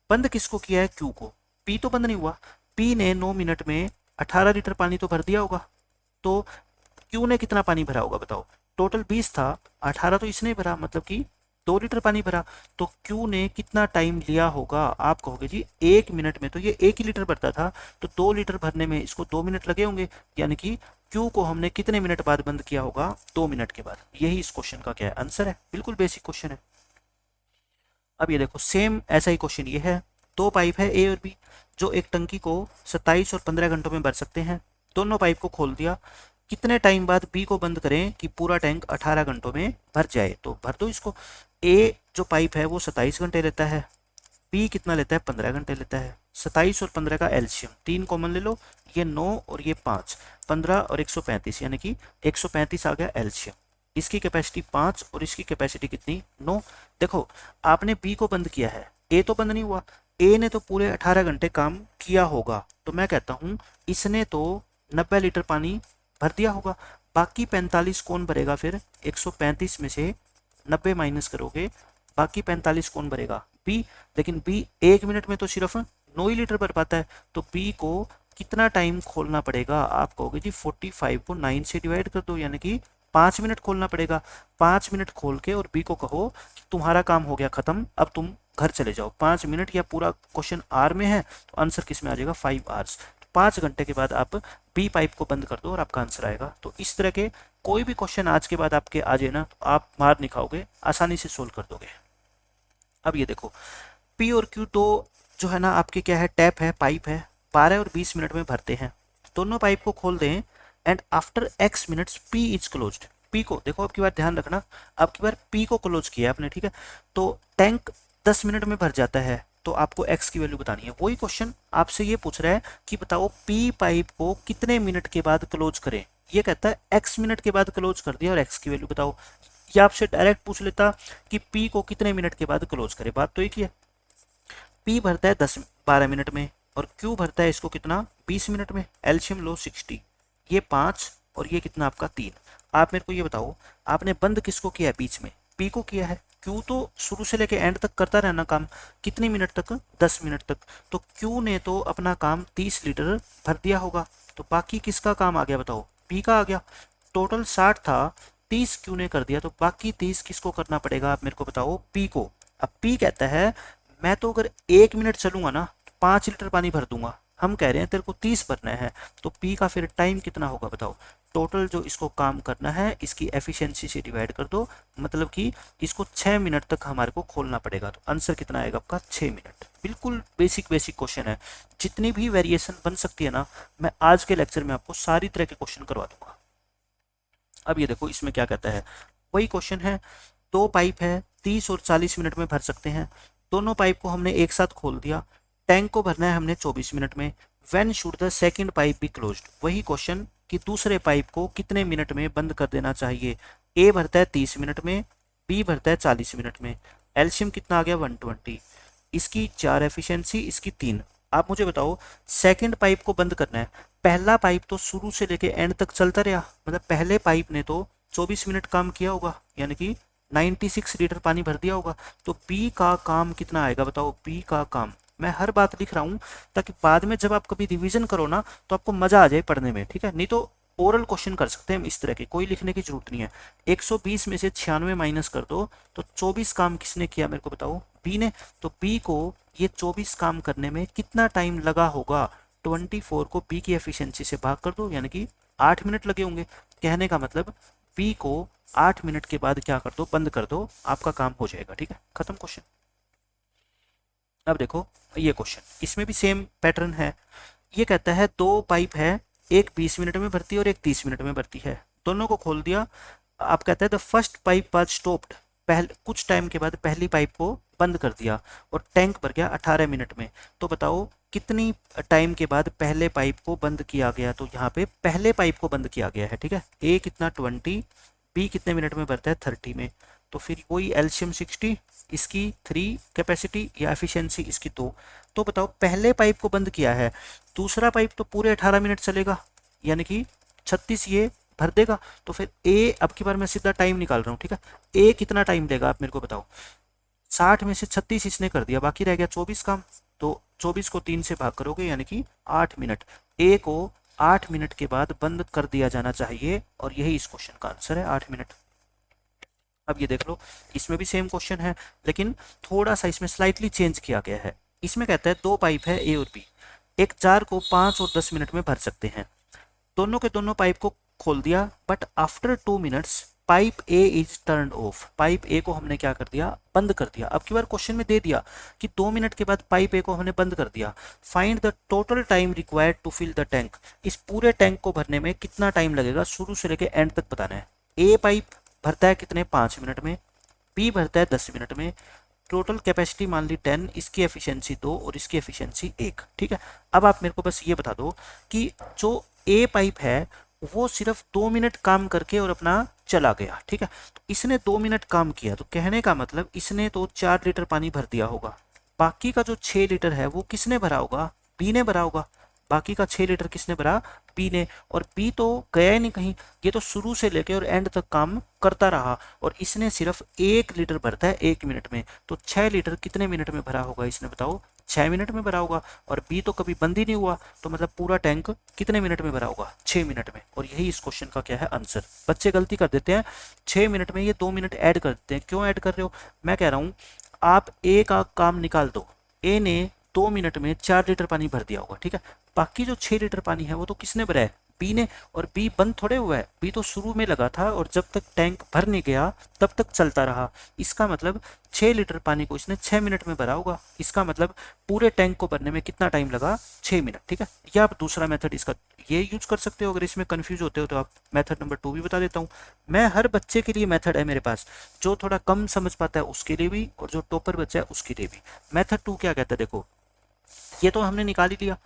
बंद किसको किया है, क्यू को। पी तो बंद नहीं हुआ, पी ने 9 मिनट में 18 लीटर पानी तो भर दिया होगा, तो क्यू ने कितना पानी भरा होगा बताओ, टोटल 20 था, 18 तो इसने भरा, मतलब कि 2 लीटर पानी भरा। तो क्यू ने कितना टाइम लिया होगा, आप कहोगे जी 1 मिनट में तो ये 1 ही लीटर भरता था, तो 2 लीटर भरने में इसको 2 मिनट लगे होंगे, यानी कि क्यू को हमने कितने मिनट बाद बंद किया होगा, 2 मिनट के बाद। यही इस क्वेश्चन का क्या है, आंसर है। बिल्कुल बेसिक क्वेश्चन है। अब ये देखो सेम ऐसा ही क्वेश्चन ये है, दो पाइप है ए और बी, जो एक टंकी को 27 और 15 घंटों में भर सकते हैं। दोनों पाइप को खोल दिया, कितने टाइम बाद बी को बंद करें कि पूरा टैंक 18 घंटों में भर जाए। तो भर दो इसको। ए जो पाइप है वो 27 घंटे लेता है, बी कितना लेता है 15 घंटे लेता है। 27 और 15 का एलसीएम 3 कॉमन ले लो, ये 9 और ये 5, 15 और 135, यानी कि 135 आ गया एलसीएम। इसकी कैपेसिटी 5 और इसकी कैपेसिटी कितनी 9। देखो आपने बी को बंद किया है, ए तो बंद नहीं हुआ, ए ने तो पूरे 18 घंटे काम किया होगा, तो मैं कहता हूं इसने तो 90 लीटर पानी भर दिया होगा। बाकी 45 कौन भरेगा फिर, 135 में से 90 माइनस करोगे, बाकी 45 कौन भरेगा, बी। लेकिन बी 1 मिनट में तो सिर्फ 9 ही लीटर भर पाता है, तो बी को कितना टाइम खोलना पड़ेगा, आप कहोगे जी 45 को 9 से डिवाइड कर दो, यानी कि 5 मिनट खोलना पड़ेगा। 5 मिनट खोल के और बी को कहो कि तुम्हारा काम हो गया खत्म, अब तुम घर चले जाओ। 5 मिनट या पूरा क्वेश्चन आर में है, तो आंसर किस में आ जाएगा 5 आवर्स। 5 घंटे के बाद आप बी पाइप को बंद कर दो और आपका आंसर आएगा। तो इस तरह के कोई भी क्वेश्चन आज के बाद आपके आ जाए ना, तो आप मार नहीं खाओगे, आसानी से सोल्व कर दोगे। अब ये देखो, पी और क्यू तो जो है ना आपके क्या है, टैप है, पाइप है, 12 और 20 मिनट में भरते हैं। दोनों पाइप को खोल दें and after x minutes P is closed. P को देखो, अब की बार ध्यान रखना, अब की बार पी को क्लोज किया आपने, ठीक है। तो टैंक 10 मिनट में भर जाता है, तो आपको एक्स की वैल्यू बतानी है। वही क्वेश्चन आपसे ये पूछ रहा है कि बताओ पी पाइप को कितने मिनट के बाद क्लोज करें। ये कहता है एक्स मिनट के बाद क्लोज कर दिया और एक्स की वैल्यू बताओ। ये आपसे डायरेक्ट पूछ लेता कि पी को कितने मिनट के बाद क्लोज करे, बात तो एक ही है। पी भरता है 12 मिनट में और क्यू भरता है इसको कितना, 20 मिनट में। एलसीएम लो 60, ये 5 और ये कितना आपका 3। आप मेरे को ये बताओ, आपने बंद किसको किया है, बीच में पी को किया है। क्यू तो शुरू से लेके एंड तक करता रहना काम, कितनी मिनट तक, 10 मिनट तक। तो क्यू ने तो अपना काम 30 लीटर भर दिया होगा, तो बाकी किसका काम आ गया बताओ, पी का आ गया। टोटल 60 था, 30 क्यू ने कर दिया, तो बाकी 30 किसको करना पड़ेगा, आप मेरे को बताओ, पी को। अब पी कहता है मैं तो अगर 1 मिनट चलूंगा ना तो 5 लीटर पानी भर दूंगा, हम कह रहे हैं तेरे को 30 भरना है, तो पी का फिर टाइम कितना होगा बताओ। टोटल जो इसको काम करना है इसकी एफिशिएंसी से डिवाइड कर दो, मतलब कि इसको 6 मिनट तक हमारे को खोलना पड़ेगा। तो आंसर कितना आएगा आपका, 6 मिनट। बिल्कुल बेसिक क्वेश्चन है, जितनी भी वेरिएशन बन सकती है ना, मैं आज के लेक्चर में आपको सारी तरह के क्वेश्चन करवा दूंगा। अब ये देखो, इसमें क्या कहता है, वही क्वेश्चन है, 2 पाइप है, 30 और 40 मिनट में भर सकते हैं। दोनों पाइप को हमने एक साथ खोल दिया, टैंक को भरना है हमने 24 मिनट में। When should the second pipe be closed. वही क्वेश्चन कि दूसरे पाइप को कितने मिनट में बंद कर देना चाहिए। ए भरता है 30 मिनट में, बी भरता है 40 मिनट में। एलसीएम कितना आ गया, 120। इसकी 4 एफिशिएंसी, इसकी 3। आप मुझे बताओ, सेकंड पाइप को बंद करना है, पहला पाइप तो शुरू से लेके एंड तक चलता रहा, मतलब पहले पाइप ने तो 24 मिनट काम किया होगा, यानी कि 96 लीटर पानी भर दिया होगा। तो बी का काम कितना आएगा बताओ, बी का काम। मैं हर बात लिख रहा हूँ ताकि बाद में जब आप कभी रिवीजन करो ना तो आपको मजा आ जाए पढ़ने में, ठीक है। नहीं तो ओरल क्वेश्चन कर सकते हैं हम इस तरह के, कोई लिखने की जरूरत नहीं है। 120 में से 96 माइनस कर दो तो 24 काम किसने किया मेरे को बताओ, बी ने। तो बी को ये 24 काम करने में कितना टाइम लगा होगा, 24 को बी की एफिशिएंसी से भाग कर दो, यानी कि 8 मिनट लगे होंगे। कहने का मतलब बी को 8 मिनट के बाद क्या कर दो, बंद कर दो, आपका काम हो जाएगा, ठीक है, खत्म क्वेश्चन। अब देखो ये क्वेश्चन, इसमें भी सेम पैटर्न है। ये कहता है 2 पाइप है, एक 20 मिनट में भरती है और एक 30 मिनट में भरती है। दोनों को खोल दिया, आप कहता है the first pipe was stopped, पहले कुछ टाइम के बाद पहली पाइप को बंद कर दिया और टैंक भर गया 18 मिनट में। तो बताओ कितनी टाइम के बाद पहले पाइप को बंद किया गया। तो यहाँ पे पहले पाइप को बंद किया गया है, ठीक है। ए कितना 20, बी कितने मिनट में भरता है 30 में। तो फिर वही एलसीएम 60, इसकी 3 कैपेसिटी या एफिशिएंसी इसकी 2। तो बताओ पहले पाइप को बंद किया है, दूसरा पाइप तो पूरे 18 मिनट चलेगा, यानी कि 36 ये भर देगा। तो फिर ए, अब की बार मैं सीधा टाइम निकाल रहा हूँ, ठीक है। ए कितना टाइम लेगा आप मेरे को बताओ, 60 में से 36 इसने कर दिया, बाकी रह गया 24 काम। तो 24 को 3 से भाग करोगे, यानी कि 8 मिनट। ए को 8 मिनट के बाद बंद कर दिया जाना चाहिए और यही इस क्वेश्चन का आंसर है, 8 मिनट। अब ये देख लो, इसमें भी सेम क्वेश्चन है लेकिन थोड़ा सा इसमें स्लाइटली चेंज किया गया है। इसमें कहता है 2 पाइप है ए और बी, एक जार को 5 और 10 मिनट में भर सकते हैं। दोनों के दोनों पाइप को खोल दिया, but after 2 minutes pipe A is turn off. Pipe ए को हमने क्या कर दिया, बंद कर दिया। अब की बार क्वेश्चन में दे दिया कि 2 मिनट के बाद पाइप ए को हमने बंद कर दिया। Find the total time required to fill the tank. इस पूरे टैंक को भरने में कितना टाइम लगेगा, शुरू से लेकर एंड तक बताना है। ए पाइप भरता है कितने, 5 मिनट में, बी भरता है 10 मिनट में। टोटल कैपेसिटी मान ली 10, इसकी एफिशिएंसी 2 और इसकी एफिशिएंसी 1, ठीक है। अब आप मेरे को बस ये बता दो कि जो ए पाइप है वो सिर्फ 2 मिनट काम करके और अपना चला गया, ठीक है। तो इसने 2 मिनट काम किया, तो कहने का मतलब इसने तो 4 लीटर पानी भर दिया होगा। बाकी का जो 6 लीटर है वो किसने भरा होगा, बी ने भरा होगा। बाकी का 6 लीटर किसने भरा, बी ने। और बी तो गया ही नहीं कहीं, ये तो शुरू से लेके और एंड तक काम करता रहा और इसने सिर्फ 1 लीटर भरता है 1 मिनट में। तो 6 लीटर कितने मिनट में भरा होगा इसने बताओ, 6 मिनट में भरा होगा। और बी तो कभी बंद ही नहीं हुआ, तो मतलब पूरा टैंक कितने मिनट में भरा होगा, 6 मिनट में। और यही इस क्वेश्चन का क्या है आंसर। बच्चे गलती कर देते हैं, 6 मिनट में ये 2 मिनट ऐड कर देते हैं। क्यों ऐड कर रहे हो, मैं कह रहा हूँ आप ए का काम निकाल दो। ए ने 2 मिनट में 4 लीटर पानी भर दिया होगा, ठीक है। बाकी जो 6 लीटर पानी है वो तो किसने भरा है, बी ने, और बी बंद थोड़े हुआ है, बी तो शुरू में लगा था और जब तक टैंक भर नहीं गया तब तक चलता रहा। इसका मतलब 6 लीटर पानी को इसने 6 मिनट में भरा होगा। इसका मतलब पूरे टैंक को भरने में कितना टाइम लगा, 6 मिनट, ठीक है। या आप दूसरा मेथड इसका ये यूज कर सकते हो। अगर इसमें कंफ्यूज होते हो तो आप मेथड नंबर 2 भी बता देता हूँ। मैं हर बच्चे के लिए मेथड है मेरे पास, जो थोड़ा कम समझ पाता है उसके लिए भी और जो टॉपर बच्चा है उसके लिए भी। मेथड 2 क्या कहता है, देखो ये तो हमने निकाल ही लिया।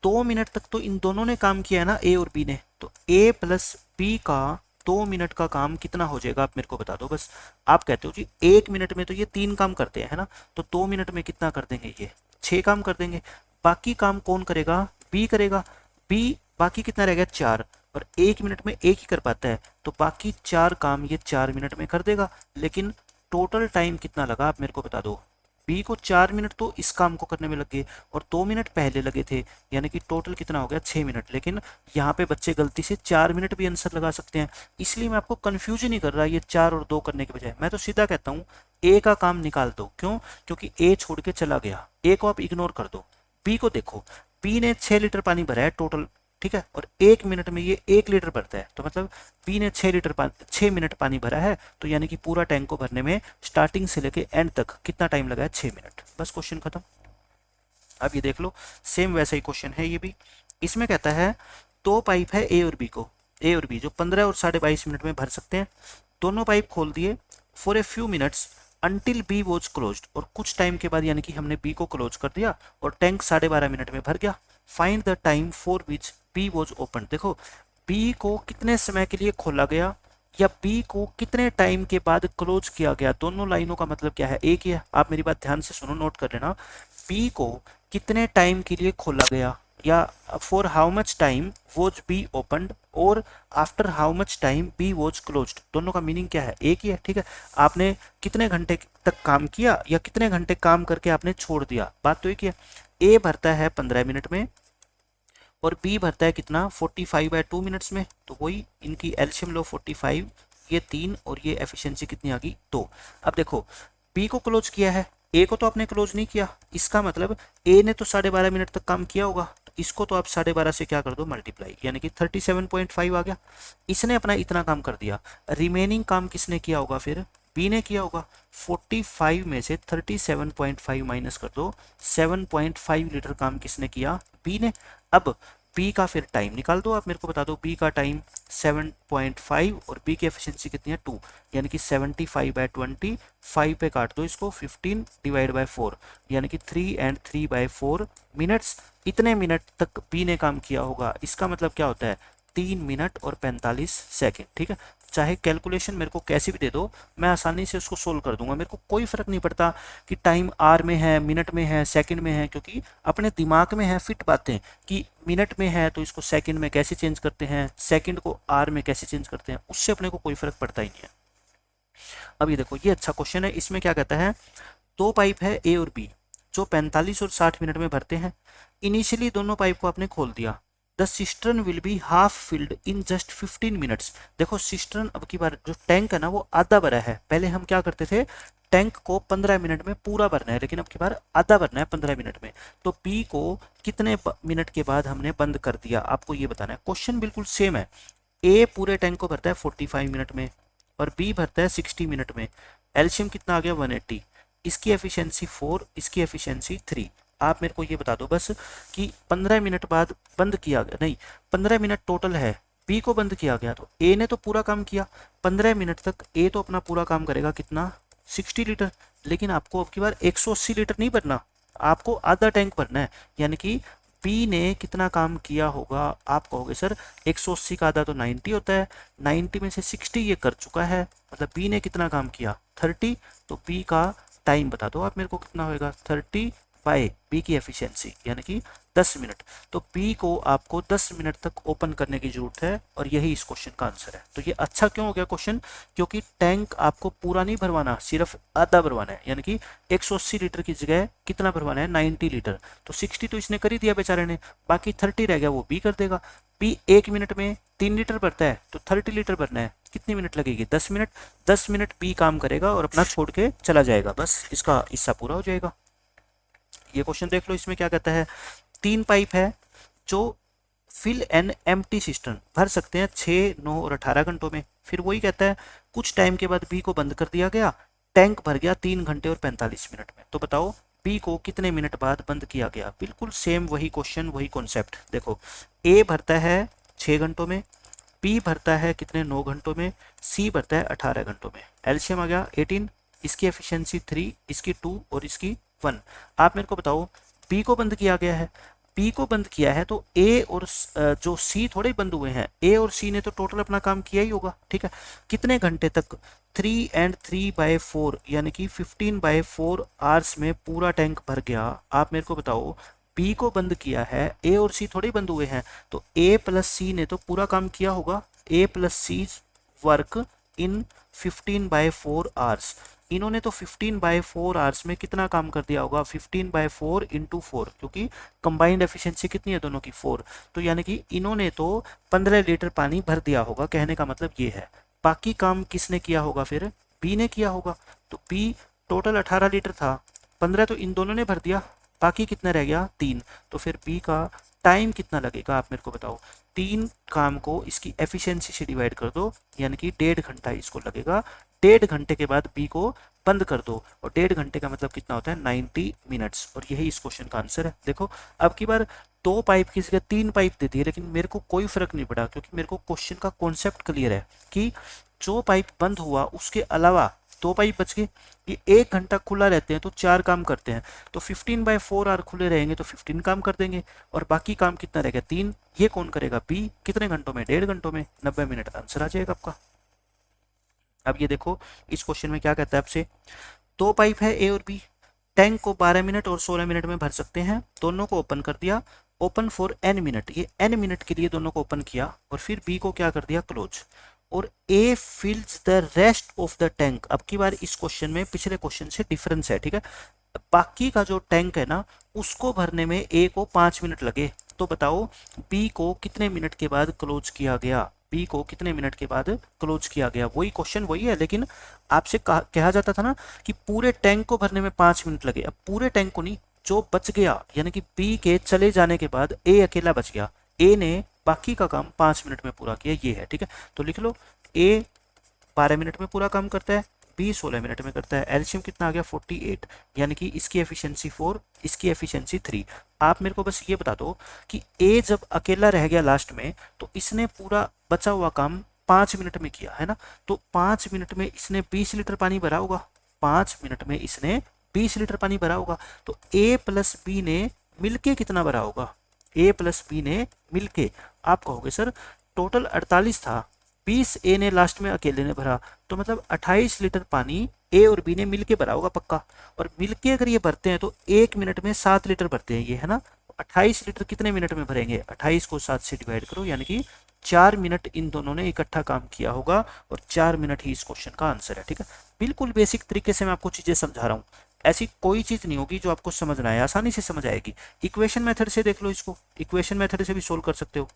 2 मिनट तक तो इन दोनों ने काम किया है ना, ए और बी ने, तो ए प्लस बी का 2 मिनट का काम कितना हो जाएगा, आप मेरे को बता दो बस। आप कहते हो जी 1 मिनट में तो ये 3 काम करते हैं, है ना, तो 2 मिनट में कितना कर देंगे, ये 6 काम कर देंगे। बाकी काम कौन करेगा, बी करेगा। बी बाकी कितना रह गया, 4, और 1 मिनट में एक ही कर पाता है, तो बाकी 4 काम ये 4 मिनट में कर देगा। लेकिन टोटल टाइम कितना लगा, आप मेरे को बता दो। बी को 4 मिनट तो इस काम को करने में लग गए और 2 मिनट पहले लगे थे, यानी कि टोटल कितना हो गया, 6 मिनट। लेकिन यहाँ पे बच्चे गलती से 4 मिनट भी आंसर लगा सकते हैं, इसलिए मैं आपको कंफ्यूज ही नहीं कर रहा ये 4 और 2 करने के बजाय। मैं तो सीधा कहता हूँ ए का काम निकाल दो। क्यों, क्योंकि ए छोड़ के चला गया, ए को आप इग्नोर कर दो। बी को देखो, बी ने 6 लीटर पानी भरा है टोटल, ठीक है, और 1 मिनट में ये 1 लीटर भरता है, तो मतलब बी ने 6 मिनट पानी भरा है, तो यानी कि पूरा टैंक को भरने में स्टार्टिंग से लेके एंड तक कितना टाइम लगा है, 6 मिनट। बस क्वेश्चन खत्म। अब ये देख लो, सेम वैसा ही क्वेश्चन है ये भी। इसमें कहता है 2 पाइप है ए और बी को, ए और बी जो 15 और 22.5 मिनट में भर सकते हैं। दोनों पाइप खोल दिए for a few minutes until B was closed, और कुछ टाइम के बाद यानी कि हमने बी को क्लोज कर दिया और टैंक 12.5 मिनट में भर गया। Find the time for which B was open. देखो बी को कितने समय के लिए खोला गया या बी को कितने टाइम के बाद क्लोज किया गया, दोनों लाइनों का मतलब क्या है, एक ही है। आप मेरी बात ध्यान से सुनो, नोट कर लेना। बी को कितने टाइम के लिए खोला गया, या for how much time was B opened, और after how much time B was closed, दोनों का मीनिंग क्या है, एक ही है, ठीक है। आपने कितने घंटे तक काम किया या कितने घंटे काम करके आपने छोड़ दिया, बात तो एक ही है। ए भरता है 15 मिनट में और बी भरता है कितना, 45/2 मिनट्स में, तो वही इनकी एलसीएम लो 45, ये 3 और ये एफिशिएंसी कितनी आ गई, 2। अब देखो बी को क्लोज किया है, ए को तो आपने क्लोज नहीं किया, इसका मतलब ए ने तो 12.5 मिनट तक काम किया होगा, तो इसको तो आप 12.5 से क्या कर दो, मल्टीप्लाई, यानी कि 37.5 आ गया। इसने अपना इतना काम कर दिया, रिमेनिंग काम किसने किया होगा, फिर बी ने किया होगा। 45 में से 37.5 माइनस कर दो, 7.5 लीटर काम किसने किया, बी ने। अब बी का फिर टाइम निकाल दो, आप मेरे को बता दो बी का टाइम 7.5 और बी की एफिशिएंसी कितनी है, 2, यानी कि 75/20, 5 पे काट दो इसको, 15 डिवाइड बाय 4, यानी कि 3 and 3/4 मिनट्स। इतने मिनट तक बी ने काम किया होगा, इसका मतलब क्या होता है, 3 मिनट और 45 सेकेंड, ठीक है। चाहे कैलकुलेशन मेरे को कैसी भी दे दो, मैं आसानी से उसको सोल्व कर दूंगा, मेरे को कोई फर्क नहीं पड़ता कि टाइम आर में है, मिनट में है, सेकंड में है, क्योंकि अपने दिमाग में है फिट बातें कि मिनट में है तो इसको सेकंड में कैसे चेंज करते हैं, सेकंड को आर में कैसे चेंज करते हैं, उससे अपने को कोई फर्क पड़ता ही नहीं है। अब ये देखो, ये अच्छा क्वेश्चन है। इसमें क्या कहता है, 2 पाइप है ए और बी जो 45 और 60 मिनट में भरते हैं। इनिशियली दोनों पाइप को आपने खोल दिया। The cistern will be half filled in just 15 minutes. देखो सिस्टर्न अब की बार जो टैंक है ना वो आधा भरा है। पहले हम क्या करते थे, टैंक को 15 मिनट में पूरा भरना है, लेकिन अब की बार आधा भरना है 15 मिनट में। तो बी को कितने मिनट के बाद हमने बंद कर दिया, आपको ये बताना है। क्वेश्चन बिल्कुल सेम है। ए पूरे टैंक को भरता है 45 मिनट में और बी भरता है 60 मिनट में। एलसीएम कितना आ गया, 180। इसकी एफिशिएंसी 4, इसकी एफिशिएंसी 3। आप मेरे को ये बता दो बस कि 15 मिनट बाद बंद किया गया, नहीं 15 मिनट टोटल है, बी को बंद किया गया, तो ए ने तो पूरा काम किया 15 मिनट तक। ए तो अपना पूरा काम करेगा कितना, 60 लीटर। लेकिन आपको अब की बार 180 लीटर नहीं भरना, आपको आधा टैंक भरना है। यानी कि बी ने कितना काम किया होगा, आप कहोगे सर 180 का आधा तो 90 होता है, 90 में से 60 ये कर चुका है, मतलब बी ने कितना काम किया 30। तो बी का टाइम बता दो आप मेरे को कितना होएगा, 30 बाय बी की एफिशिएंसी यानी कि 10 मिनट। तो बी को आपको 10 मिनट तक ओपन करने की जरूरत है और यही इस क्वेश्चन का आंसर है। तो ये अच्छा क्यों हो गया क्वेश्चन, क्योंकि टैंक आपको पूरा नहीं भरवाना, सिर्फ आधा भरवाना है। यानी कि 180 लीटर की जगह कितना भरवाना है, 90 लीटर। तो 60 तो इसने कर ही दिया बेचारे ने, बाकी 30 रह गया वो बी कर देगा। बी 1 मिनट में 3 लीटर भरता है तो 30 लीटर भरना है, कितनी मिनट लगेगी, 10 मिनट। 10 मिनट बी काम करेगा और अपना छोड़ के चला जाएगा, बस इसका हिस्सा पूरा हो जाएगा। ये क्वेश्चन देख लो, इसमें क्या कहता है, 3 पाइप है जो फिल एन एम्प्टी सिस्टम भर सकते हैं 6, 9 और 18 घंटों में। फिर वही कहता है कुछ टाइम के बाद बी को बंद कर दिया गया, टैंक भर गया 3 घंटे और 45 मिनट में। तो बताओ बी को कितने मिनट बाद बंद किया गया। बिल्कुल सेम वही क्वेश्चन, वही कॉन्सेप्ट। देखो ए भरता है 6 घंटों में, बी भरता है कितने, 9 घंटों में, सी भरता है 18 घंटों में। एलसीएम आ गया 18, इसकी एफिशिएंसी 3, इसकी 2 और इसकी 1। आप मेरे को बताओ बी को बंद किया गया है, बी को बंद किया है तो ए और जो सी थोड़े बंद हुए हैं, ए और सी ने तो टोटल अपना काम किया ही होगा, ठीक है। कितने घंटे तक, 3 and 3/4 यानी कि 15/4 आवर्स में पूरा टैंक भर गया। आप मेरे को बताओ बी को बंद किया है, ए और सी थोड़े बंद हुए हैं, तो ए प्लस सी ने तो पूरा काम किया होगा। A plus C work in 15/4 hours. इन्होंने तो 15/4 आवर्स में कितना काम कर दिया होगा, 15/4 इंटू 4, क्योंकि कंबाइंड एफिशिएंसी कितनी है दोनों की, 4। तो यानी कि इन्होंने तो 15 लीटर पानी भर दिया होगा, कहने का मतलब ये है। बाकी काम किसने किया होगा, फिर बी ने किया होगा। तो बी टोटल 18 लीटर था, 15 तो इन दोनों ने भर दिया, बाकी कितना रह गया, 3। तो फिर बी का टाइम कितना लगेगा, आप मेरे को बताओ। 3 काम को इसकी एफिशिएंसी से डिवाइड कर दो, यानी कि 1.5 घंटा इसको लगेगा। 1.5 घंटे के बाद बी को बंद कर दो, और 1.5 घंटे का मतलब कितना होता है, 90 मिनट्स। और यही इस क्वेश्चन का आंसर है। देखो अब की बार 2 पाइप की जगह 3 पाइप दे दिए, लेकिन मेरे को कोई फर्क नहीं पड़ा, क्योंकि मेरे को क्वेश्चन का कॉन्सेप्ट क्लियर है कि जो पाइप बंद हुआ उसके अलावा 2 पाइप बच गए। ये 1 घंटा खुला रहते हैं तो 4 काम करते हैं, तो 15/4 आवर खुले रहेंगे तो 15 काम कर देंगे, और बाकी काम कितना रहेगा, 3। ये कौन करेगा, बी। कितने घंटों में, 1.5 घंटों में, 90 मिनट आंसर आ जाएगा आपका। अब ये देखो इस क्वेश्चन में क्या कहता है आपसे, 2 पाइप है ए और बी, टैंक को 12 मिनट और 16 मिनट में भर सकते हैं। दोनों को ओपन कर दिया, ओपन फॉर n मिनट, ये n मिनट के लिए दोनों को ओपन किया, और फिर बी को क्या कर दिया, क्लोज। और A fills the rest of the tank. अब की बार इस क्वेश्चन में पिछले क्वेश्चन से डिफरेंस है, ठीक है। बाकी का जो टैंक है ना, उसको भरने में ए को 5 मिनट लगे। तो बताओ बी को कितने मिनट के बाद क्लोज किया गया, बी को कितने मिनट के बाद क्लोज किया गया। वही क्वेश्चन वही है, लेकिन आपसे कहा जाता था ना कि पूरे टैंक को भरने में 5 मिनट लगे। अब पूरे टैंक को नहीं, जो बच गया, यानी कि बी के चले जाने के बाद ए अकेला बच गया, ए ने बाकी का काम 5 मिनट में पूरा किया, ये है, ठीक है। तो लिख लो ए 12 मिनट में पूरा काम करता है, बी 16 मिनट में करता है। एलसीएम कितना आ गया, 48, यानी कि इसकी एफिशिएंसी 4, इसकी एफिशिएंसी 3। आप मेरे को बस ये बता दो कि ए जब अकेला रह गया लास्ट में, तो इसने पूरा बचा हुआ काम 5 मिनट में किया है ना। तो 5 मिनट में इसने 20 लीटर पानी भरा होगा, 5 मिनट में इसने 20 लीटर पानी भरा होगा। तो ए प्लस बी ने मिलके कितना भरा होगा, ए प्लस बी ने मिलके, आप कहोगे सर टोटल 48 था, 20 ए ने लास्ट में अकेले ने भरा, तो मतलब 28 लीटर पानी ए और बी ने मिलके भरा होगा पक्का। और मिलके अगर ये भरते हैं तो 1 मिनट में 7 लीटर भरते हैं ये, है ना। 28 लीटर कितने मिनट में भरेंगे, 28 को 7 से डिवाइड करो, यानी कि 4 मिनट इन दोनों ने इकट्ठा काम किया होगा, और 4 मिनट ही इस क्वेश्चन का आंसर है, ठीक है। बिल्कुल बेसिक तरीके से मैं आपको चीजें समझा रहा हूँ, ऐसी कोई चीज नहीं होगी जो आपको समझ ना आए, आसानी से समझ आएगी। इक्वेशन मेथड से देख लो इसको, इक्वेशन मेथड से भी सोल्व कर सकते हो।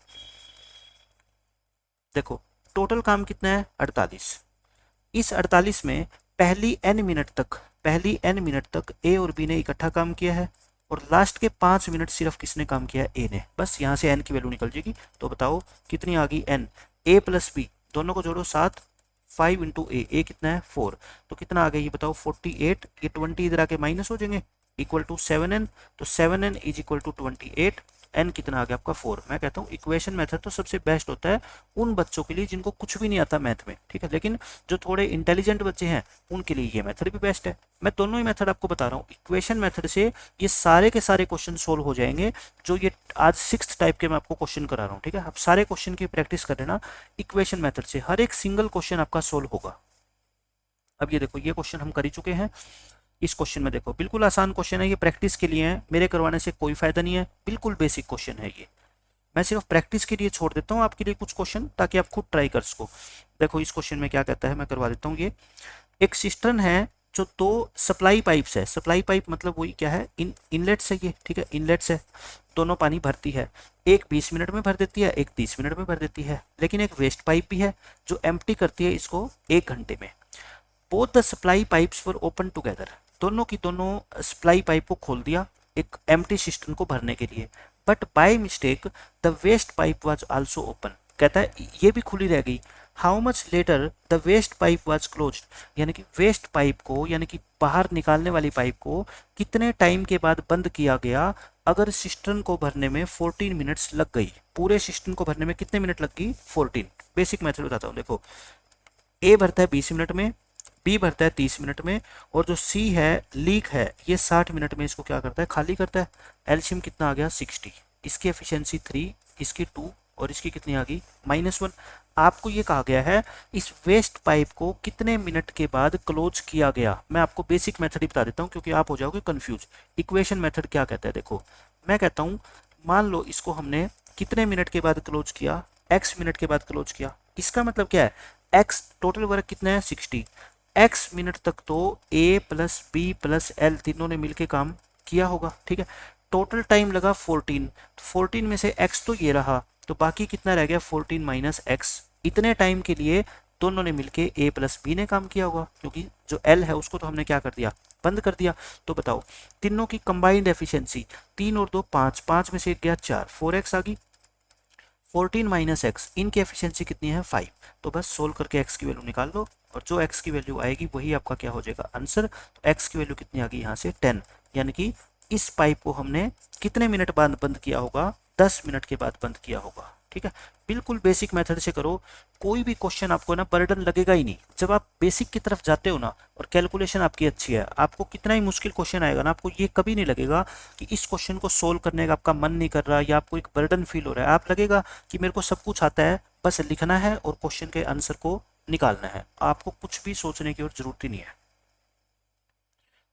देखो टोटल काम कितना है, 48। इस 48 में पहली n मिनट तक ए और बी ने इकट्ठा काम किया है, और लास्ट के 5 मिनट सिर्फ किसने काम किया है, ए ने। बस यहाँ से n की वैल्यू निकल जाएगी। तो बताओ कितनी आ गई n, ए प्लस बी दोनों को जोड़ो 7, 5 इंटू ए कितना है 4, तो कितना आ गया ये बताओ 48। ये 20 इधर आके माइनस हो जाएंगे, इक्वल टू 7n। तो 7n is equal to 28, n कितना आ गया आपका 4। मैं कहता हूँ इक्वेशन मेथड तो सबसे बेस्ट होता है उन बच्चों के लिए जिनको कुछ भी नहीं आता मैथ में, ठीक है। लेकिन जो थोड़े इंटेलिजेंट बच्चे हैं उनके लिए ये मेथड भी बेस्ट है। मैं दोनों ही मेथड आपको बता रहा हूँ। इक्वेशन मेथड से ये सारे के सारे क्वेश्चन सोल्व हो जाएंगे, जो ये आज 6th टाइप के मैं आपको क्वेश्चन करा रहा हूँ, ठीक है। आप सारे क्वेश्चन की प्रैक्टिस कर लेना इक्वेशन मेथड से, हर एक सिंगल क्वेश्चन आपका सोल्व होगा। अब ये देखो ये क्वेश्चन हम कर ही चुके हैं। इस क्वेश्चन में देखो बिल्कुल आसान क्वेश्चन है, ये प्रैक्टिस के लिए है, मेरे करवाने से कोई फायदा नहीं है, बिल्कुल बेसिक क्वेश्चन है ये। मैं सिर्फ प्रैक्टिस के लिए छोड़ देता हूँ आपके लिए कुछ क्वेश्चन, ताकि आप खुद ट्राई कर सको। देखो इस क्वेश्चन में क्या कहता है, मैं करवा देता हूँ। ये एक सिस्टम है जो 2 सप्लाई पाइप्स है, सप्लाई पाइप मतलब वही क्या है, इनलेट्स है ये, ठीक है, इनलेट्स है। दोनों पानी भरती है, एक 20 मिनट में भर देती है, एक 30 मिनट में भर देती है। लेकिन एक वेस्ट पाइप भी है जो एम्प्टी करती है इसको 1 घंटे में। Both the supply pipes were open together, दोनों की दोनों सप्लाई पाइप को खोल दिया, एक एम्प्टी सिस्टम को भरने के लिए, but by mistake the waste pipe was also open. कहता है ये भी खुली रह गई। How much later the waste pipe was closed, यानी कि वेस्ट पाइप को, यानी कि बाहर निकालने वाली पाइप को कितने टाइम के बाद बंद किया गया अगर सिस्टम को भरने में 14 मिनट्स लग गई। पूरे सिस्टम को भरने में कितने मिनट लग गई? 14। बेसिक मेथड बताता हूँ। देखो, ए भरता है 20 मिनट में, बी भरता है 30 मिनट में, और जो सी है लीक है ये 60 मिनट में इसको क्या करता है? खाली करता है। एलसीएम कितना आ गया? 60। इसकी एफिशिएंसी 3, इसकी 2 और इसकी कितनी आ गई? -1। आपको ये कहा गया है इस वेस्ट पाइप को कितने मिनट के बाद क्लोज किया गया। मैं आपको बेसिक मेथड ही बता देता हूँ क्योंकि आप हो जाओगे कंफ्यूज। इक्वेशन मेथड क्या कहता है? देखो, मैं कहता हूँ मान लो इसको हमने कितने मिनट के बाद क्लोज किया? x मिनट के बाद क्लोज किया। इसका मतलब क्या है? x टोटल वर्क कितना है? 60। x मिनट तक तो a plus B plus L तीनों ने मिलके काम किया होगा, ठीक है। टोटल टाइम लगा 14, 14 में से x तो ये रहा, तो बाकी कितना रह गया? 14 माइनस एक्स। इतने टाइम के लिए दोनों ने मिलके a प्लस बी ने काम किया होगा, क्योंकि जो l है उसको तो हमने क्या कर दिया? बंद कर दिया। तो बताओ तीनों की कंबाइंड एफिशिएंसी 3 और 2 5, 5 में से एक गया 4, 4x आ गई। 14 माइनस एक्स, इनकी एफिशिएंसी कितनी है? 5। तो बस सोल्व करके x की वैल्यू निकाल लो और जो x की वैल्यू आएगी वही आपका क्या हो जाएगा? आंसर। तो x की वैल्यू कितनी आ गई यहाँ से? 10। यानी कि इस पाइप को हमने कितने मिनट बाद बंद किया होगा? 10 मिनट के बाद बंद किया होगा, ठीक है। बिल्कुल बेसिक मेथड से करो, कोई भी क्वेश्चन आपको ना बर्डन लगेगा ही नहीं। जब आप बेसिक की तरफ जाते हो ना और कैलकुलेशन आपकी अच्छी है, आपको कितना ही मुश्किल क्वेश्चन आएगा ना, आपको ये कभी नहीं लगेगा कि इस क्वेश्चन को सोल्व करने का आपका मन नहीं कर रहा या आपको एक बर्डन फील हो रहा है। आप लगेगा कि मेरे को सब कुछ आता है, बस लिखना है और क्वेश्चन के आंसर को निकालना है। आपको कुछ भी सोचने की और जरूरत ही नहीं है।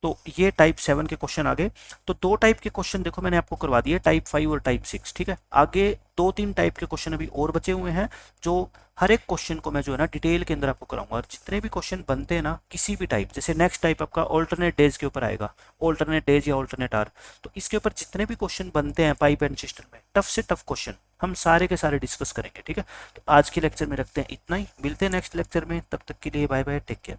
तो ये टाइप 7 के क्वेश्चन आ गए। तो 2 टाइप के क्वेश्चन देखो मैंने आपको करवा दिए, टाइप 5 और टाइप 6, ठीक है। आगे 2-3 टाइप के क्वेश्चन अभी और बचे हुए हैं, जो हर एक क्वेश्चन को मैं जो है ना डिटेल के अंदर आपको कराऊंगा। और जितने भी क्वेश्चन बनते हैं ना किसी भी टाइप, जैसे नेक्स्ट टाइप आपका ऑल्टरनेट डेज के ऊपर आएगा, ऑल्टरनेट डेज या ऑल्टरनेट आर, तो इसके ऊपर जितने भी क्वेश्चन बनते हैं पाइप एंड सिस्टम में, टफ से टफ क्वेश्चन हम सारे के सारे डिस्कस करेंगे, ठीक है। तो आज के लेक्चर में रखते हैं इतना ही, मिलते हैं नेक्स्ट लेक्चर में, तब तक के लिए बाय बाय, टेक केयर।